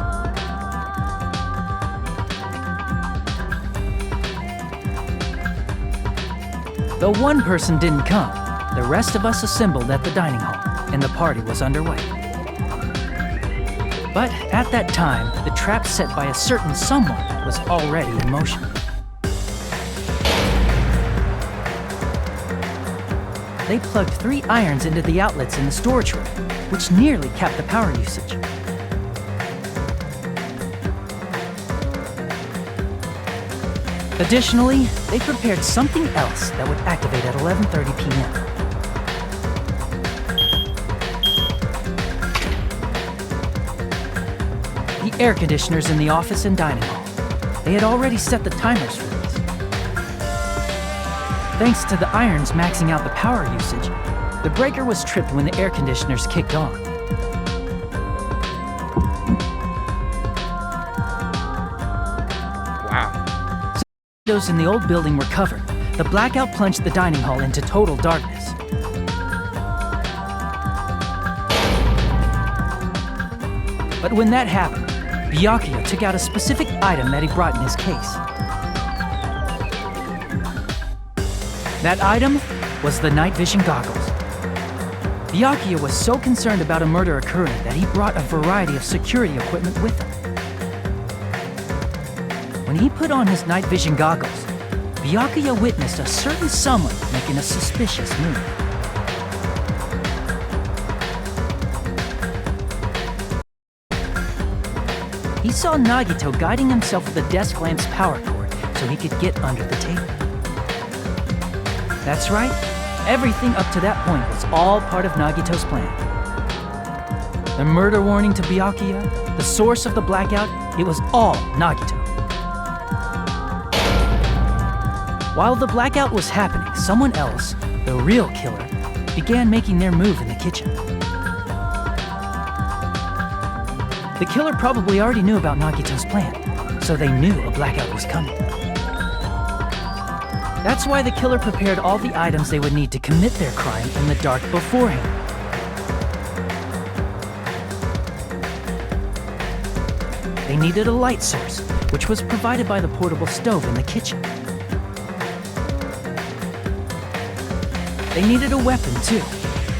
Though one person didn't come, the rest of us assembled at the dining hall, and the party was underway. But at that time, the trap set by a certain someone was already in motion. They plugged 3 irons into the outlets in the storage room, which nearly capped the power usage. Additionally, they prepared something else that would activate at 11:30 p.m. The air conditioners in the office and dining hall. They had already set the timers for these. Thanks to the irons maxing out the power usage, the breaker was tripped when the air conditioners kicked on. Wow. Windows in the old building were covered. The blackout plunged the dining hall into total darkness. But when that happened, Byakuya took out a specific item that he brought in his case. That item was the night vision goggles. Byakuya was so concerned about a murder occurring that he brought a variety of security equipment with him. When he put on his night vision goggles, Byakuya witnessed a certain someone making a suspicious move. He saw Nagito guiding himself with the desk lamp's power cord so he could get under the table. That's right, everything up to that point was all part of Nagito's plan. The murder warning to Byakuya, the source of the blackout, it was all Nagito. While the blackout was happening, someone else, the real killer, began making their move in the kitchen. The killer probably already knew about Nagito's plan, so they knew a blackout was coming. That's why the killer prepared all the items they would need to commit their crime in the dark beforehand. They needed a light source, which was provided by the portable stove in the kitchen. They needed a weapon, too.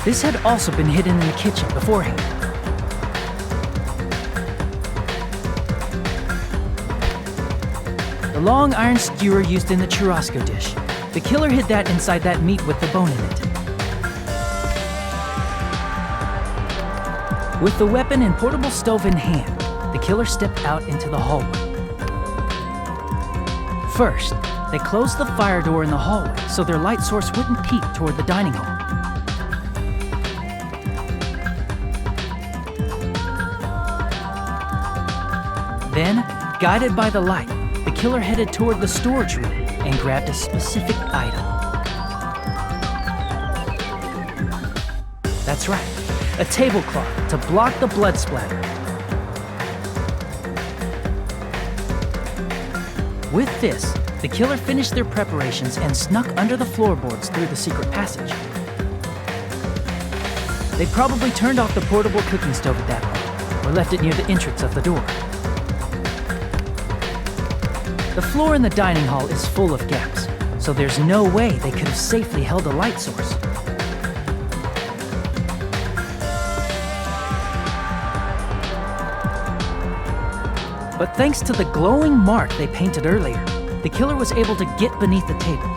This had also been hidden in the kitchen beforehand. The long iron skewer used in the churrasco dish. The killer hid that inside that meat with the bone in it. With the weapon and portable stove in hand, the killer stepped out into the hallway. First, they closed the fire door in the hallway so their light source wouldn't peek toward the dining hall. Then, guided by the light, the killer headed toward the storage room and grabbed a specific item. That's right, a tablecloth to block the blood splatter. With this, the killer finished their preparations and snuck under the floorboards through the secret passage. They probably turned off the portable cooking stove at that point, or left it near the entrance of the door. The floor in the dining hall is full of gaps, so there's no way they could have safely held a light source. But thanks to the glowing mark they painted earlier, the killer was able to get beneath the table.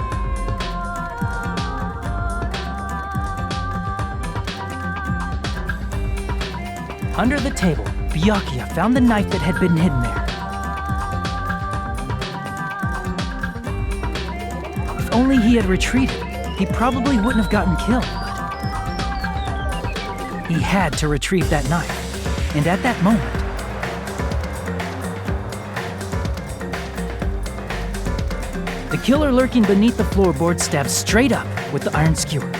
Under the table, Byakuya found the knife that had been hidden there. If only he had retreated, he probably wouldn't have gotten killed, but he had to retrieve that knife. And at that moment, The killer lurking beneath the floorboard stabs straight up with the iron skewer.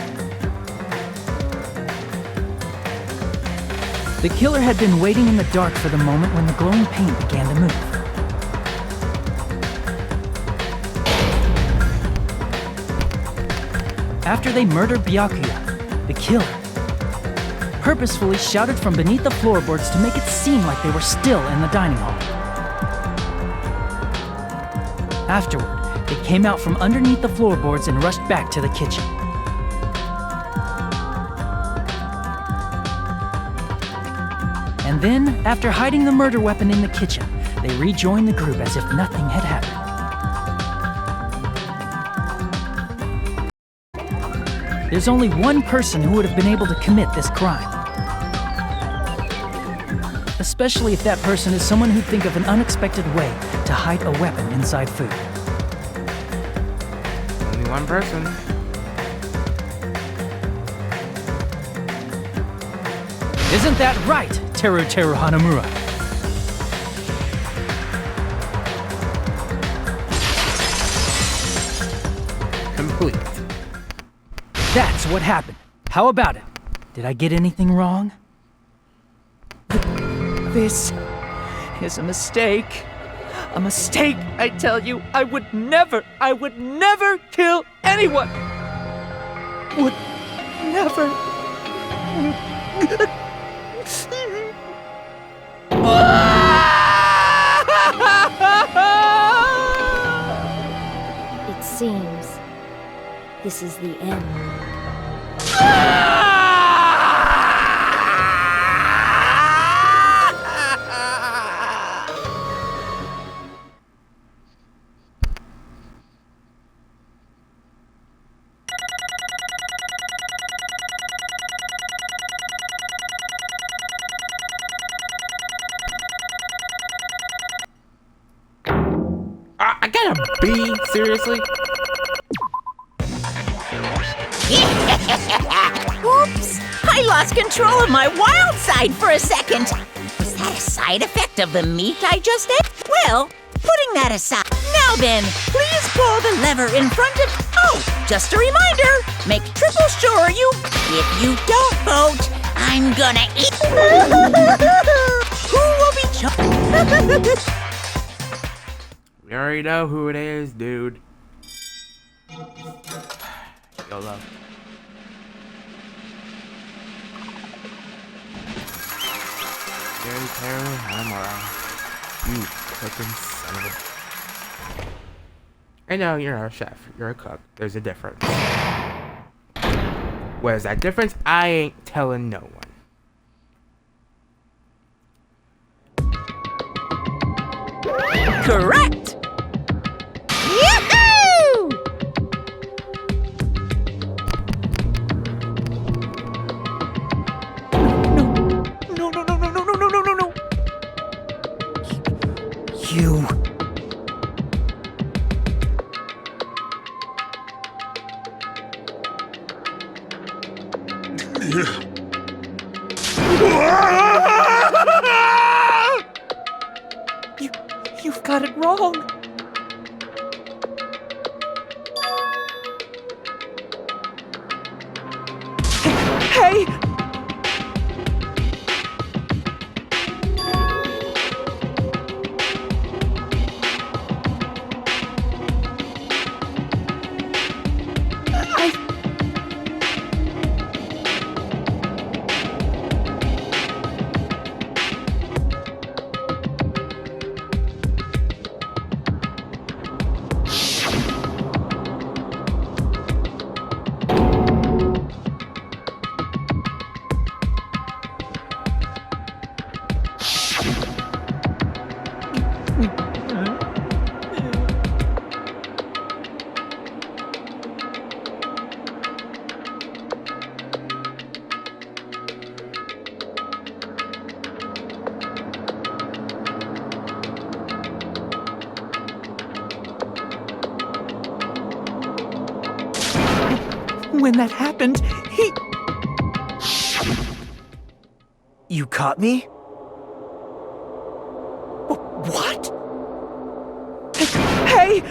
The killer had been waiting in the dark for the moment when the glowing paint began to move. After they murdered Byakuya, the killer purposefully shouted from beneath the floorboards to make it seem like they were still in the dining hall. Afterward, they came out from underneath the floorboards and rushed back to the kitchen. And then, after hiding the murder weapon in the kitchen, they rejoined the group as if nothing had happened. There's only one person who would have been able to commit this crime. Especially if that person is someone who'd think of an unexpected way to hide a weapon inside food. Only one person. Isn't that right, Teru Hanamura? Complete. That's what happened. How about it? Did I get anything wrong? This is a mistake. A mistake, I tell you. I would never kill anyone. Would never. It seems this is the end. I got a B? Seriously? Oops! I lost control of my wild side for a second. Was that a side effect of the meat I just ate? Well, putting that aside. Now then, please pull the lever in front of... Oh, just a reminder. Make triple sure you... If you don't vote, I'm gonna eat... Who will be We already know who it is, dude. YOLO. Gary Teru Hanamura. You cooking son of a... I know you're not a chef, you're a cook. There's a difference. What is that difference? I ain't telling no one. Correct! Yahoo! No. You... You've got it wrong. Hey! When that happened, he... You caught me? What? Hey!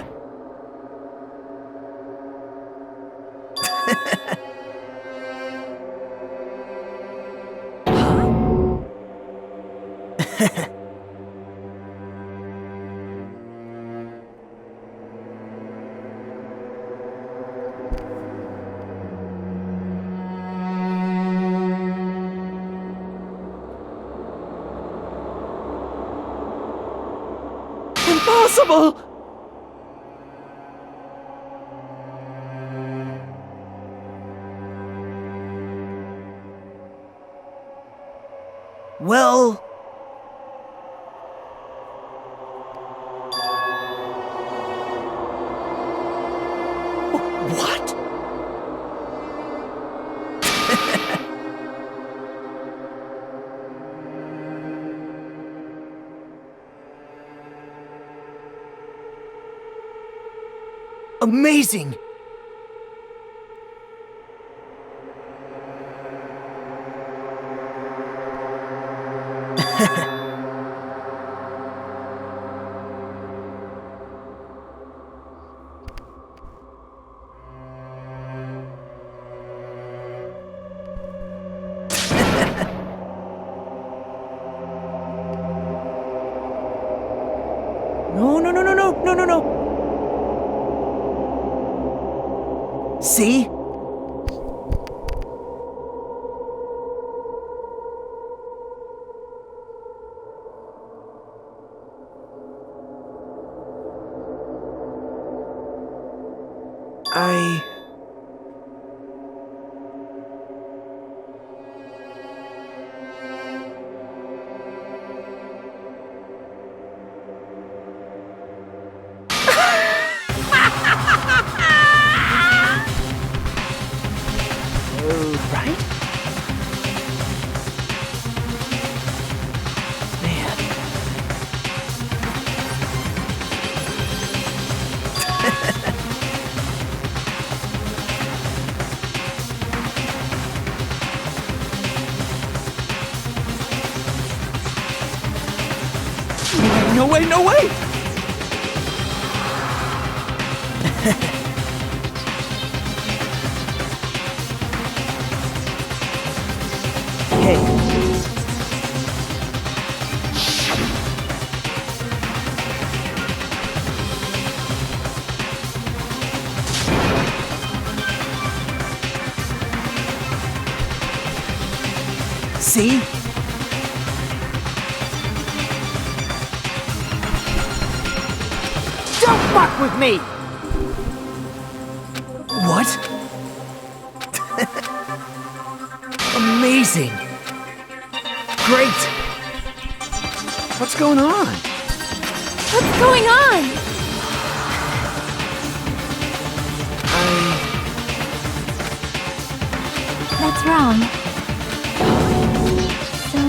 impossible! Well... What? Amazing! No. See? Right? Man. No way, no way! Hey. See? Don't fuck with me! What? Amazing! Great! What's going on? What's going on? That's wrong. So...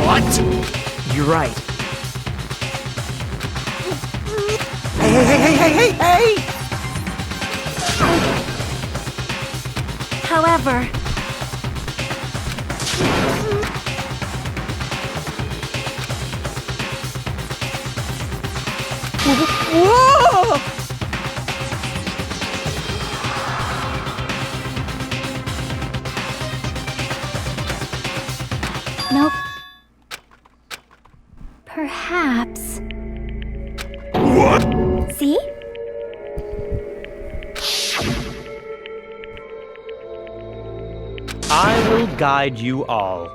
What? You're right. Hey! However... Whoa! Nope. Perhaps. What? See? I will guide you all.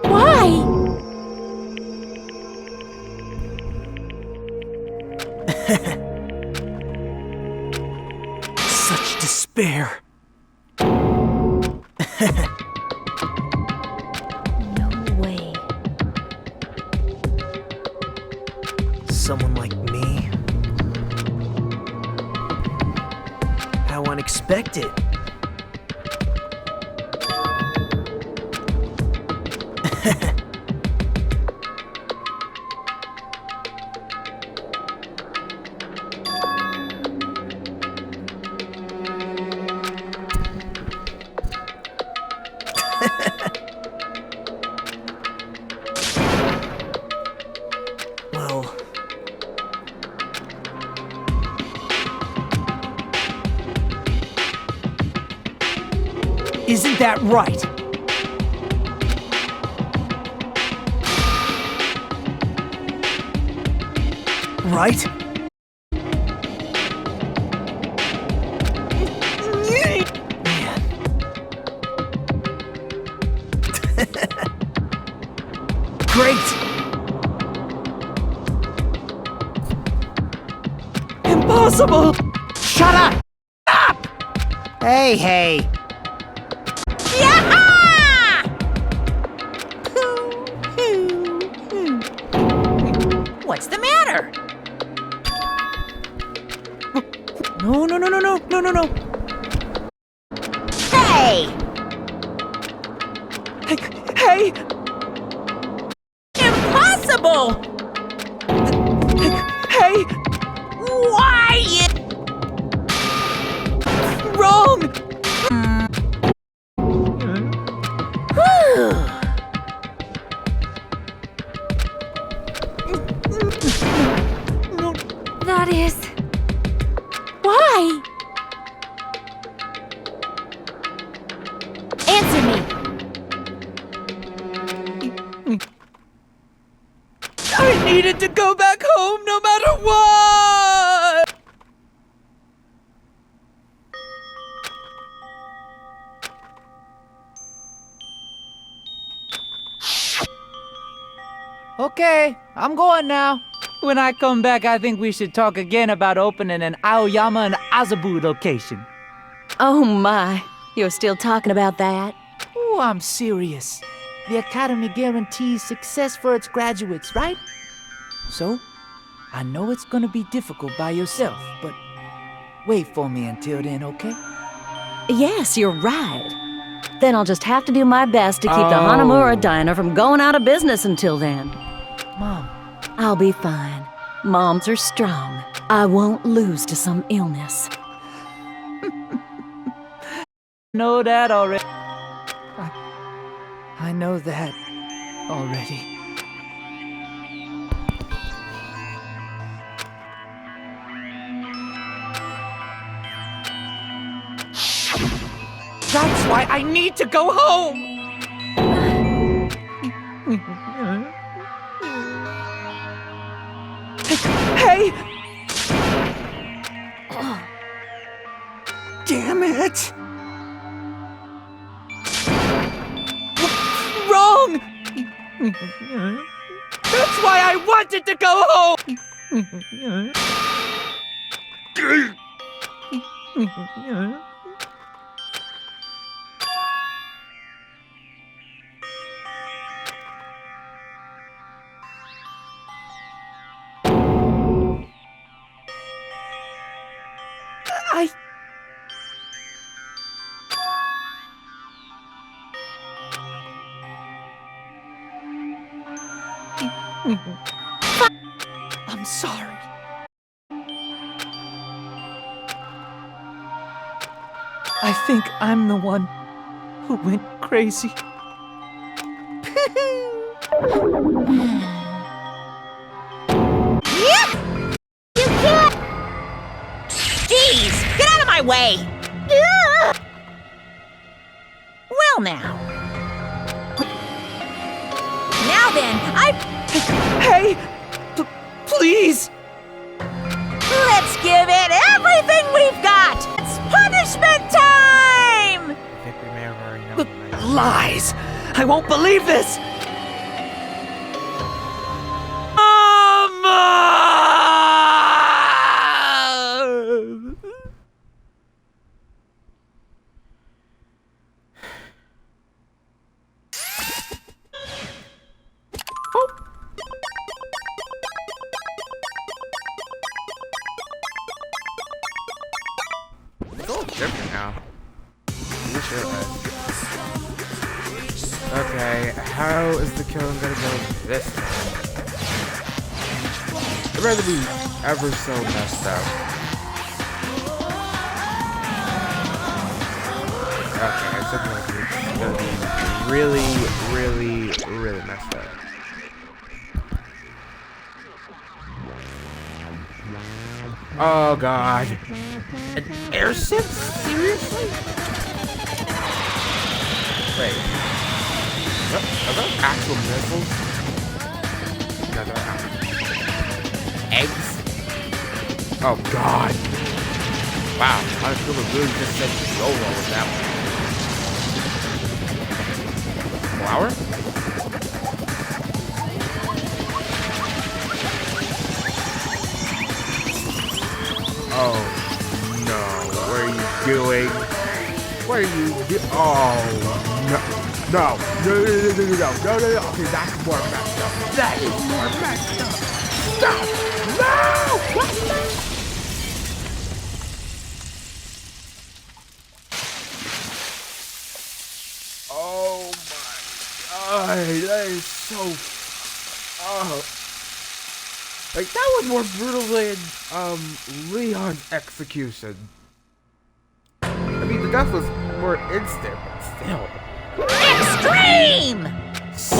Why? Such despair. No way. Someone like me? How unexpected. Well, Isn't that right? Right? Great! Impossible! Shut up! Hey, hey. What's the matter? No. Hey! Hey! Impossible! Hey! Why? Wrong! That is... Why? Answer me. I needed to go back home no matter what! Okay, I'm going now. When I come back, I think we should talk again about opening an Aoyama and Azabu location. Oh my, you're still talking about that? Oh, I'm serious. The Academy guarantees success for its graduates, right? So, I know it's gonna be difficult by yourself, but wait for me until then, okay? Yes, you're right. Then I'll just have to do my best to keep the Hanamura Diner from going out of business until then. Mom. I'll be fine. Moms are strong. I won't lose to some illness. Know that already. I know that already. That's why I need to go home! Hey! Damn it! Wrong! That's why I wanted to go home! I'm sorry. I think I'm the one who went crazy. You can't! Jeez! Get out of my way! Well now. Now then, Hey! Please! Let's give it everything we've got! It's punishment time! I think we may have already known that. Lies! I won't believe this! It's all different now. You sure that. Okay, how is the killing gonna go this time? I'd rather be ever so messed up. Okay, it's gonna be really messed up. Oh god. An airship? Seriously? Wait. Are those actual missiles? No, they're not. Eggs? Oh, God. Wow, I feel really just said YOLO with that one. Flour? Oh, no. What are you doing? What are you doing? Oh, no. No. No. Okay, that's more messed up. That is more messed up. Stop. No! What? Oh, my God. That is so... Oh. Like, that was more brutal than, Leon's execution. I mean, the death was more instant, but still. Extreme!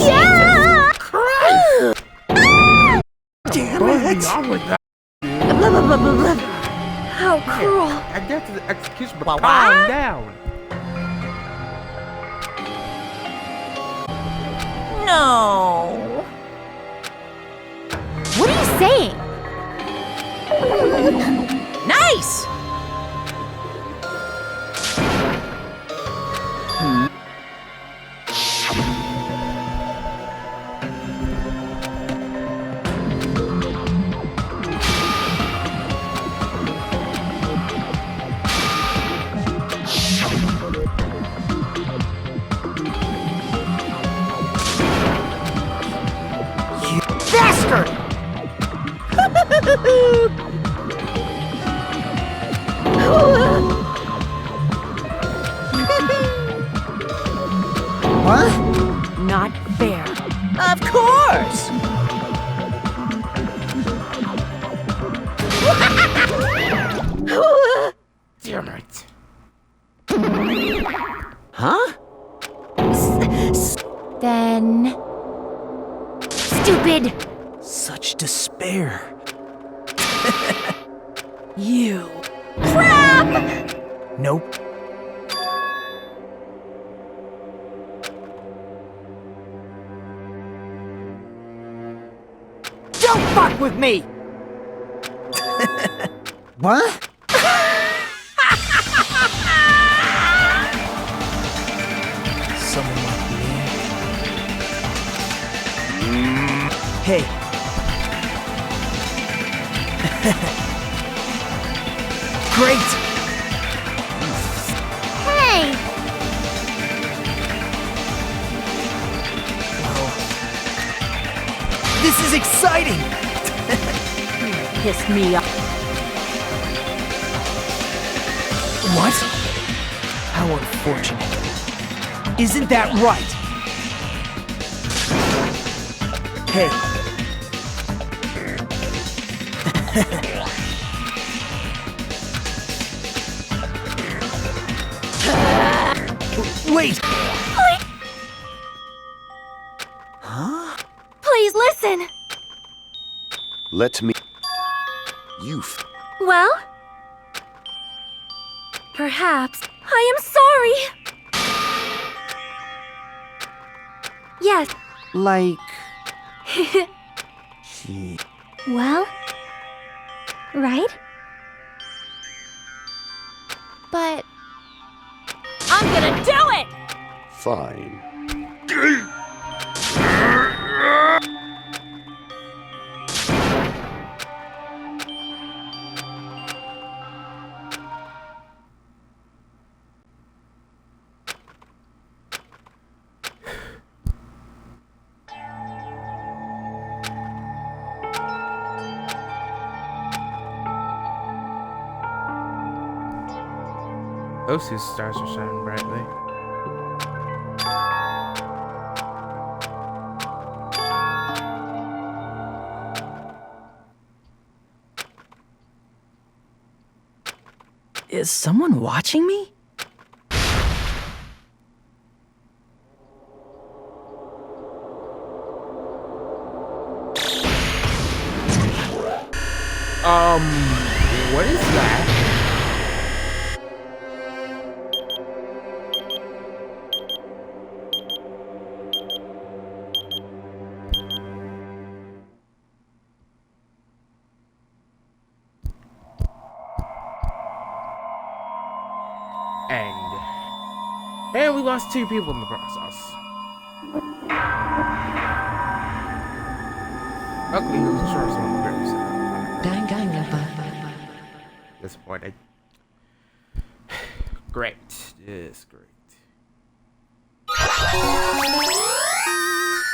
Yeah! Christ! Damn What is it! wrong with that? How cruel. I get to the execution, but Well, calm what? down. No. What are you saying? Nice! Bastard! What? Not fair. Of course! Damn it. Huh? Then... Stupid! Such despair. You. Crap! Nope. Don't fuck with me! What? Someone like me. Hey. Great! Hey! This is exciting! Pissed me off. What? How unfortunate. Isn't that right? Hey. Wait! Huh? Please listen! Let me... You... Well? Perhaps I am sorry! Yes. Like... Gee. Well? Right? But... I'm gonna do it! Fine. Those two stars are shining brightly. Is someone watching me? What is that? And we lost 2 people in the process. Luckily, he was sure someone very sad. Disappointed. Great. Yes, great.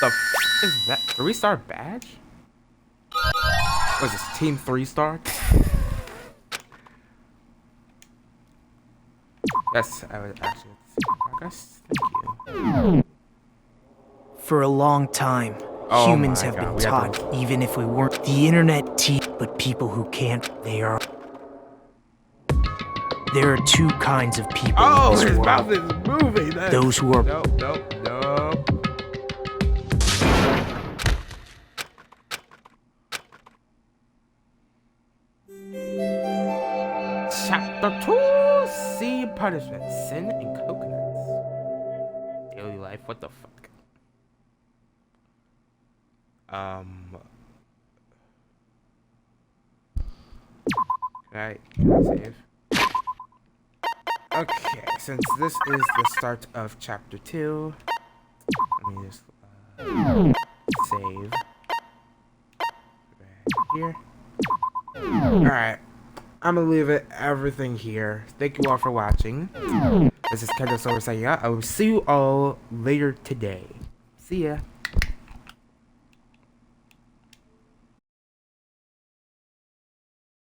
The f is that? 3-star badge? Was this Team 3-star? Yes, I would actually like to see progress. Thank you. For a long time, Oh humans my have God, been we have taught, even if we weren't, the internet but people who can't, they are. There are 2 kinds of people Oh, in this his world. mouth is moving. Those who are Nope. Chapter 2: Sea Punishment, Sin and Coconuts. Daily life, what the fuck? Can I save? Okay, since this is the start of chapter 2, let me just save right here. Alright, I'm gonna leave everything here. Thank you all for watching. This is Kendo Silver signing out. I will see you all later today. See ya.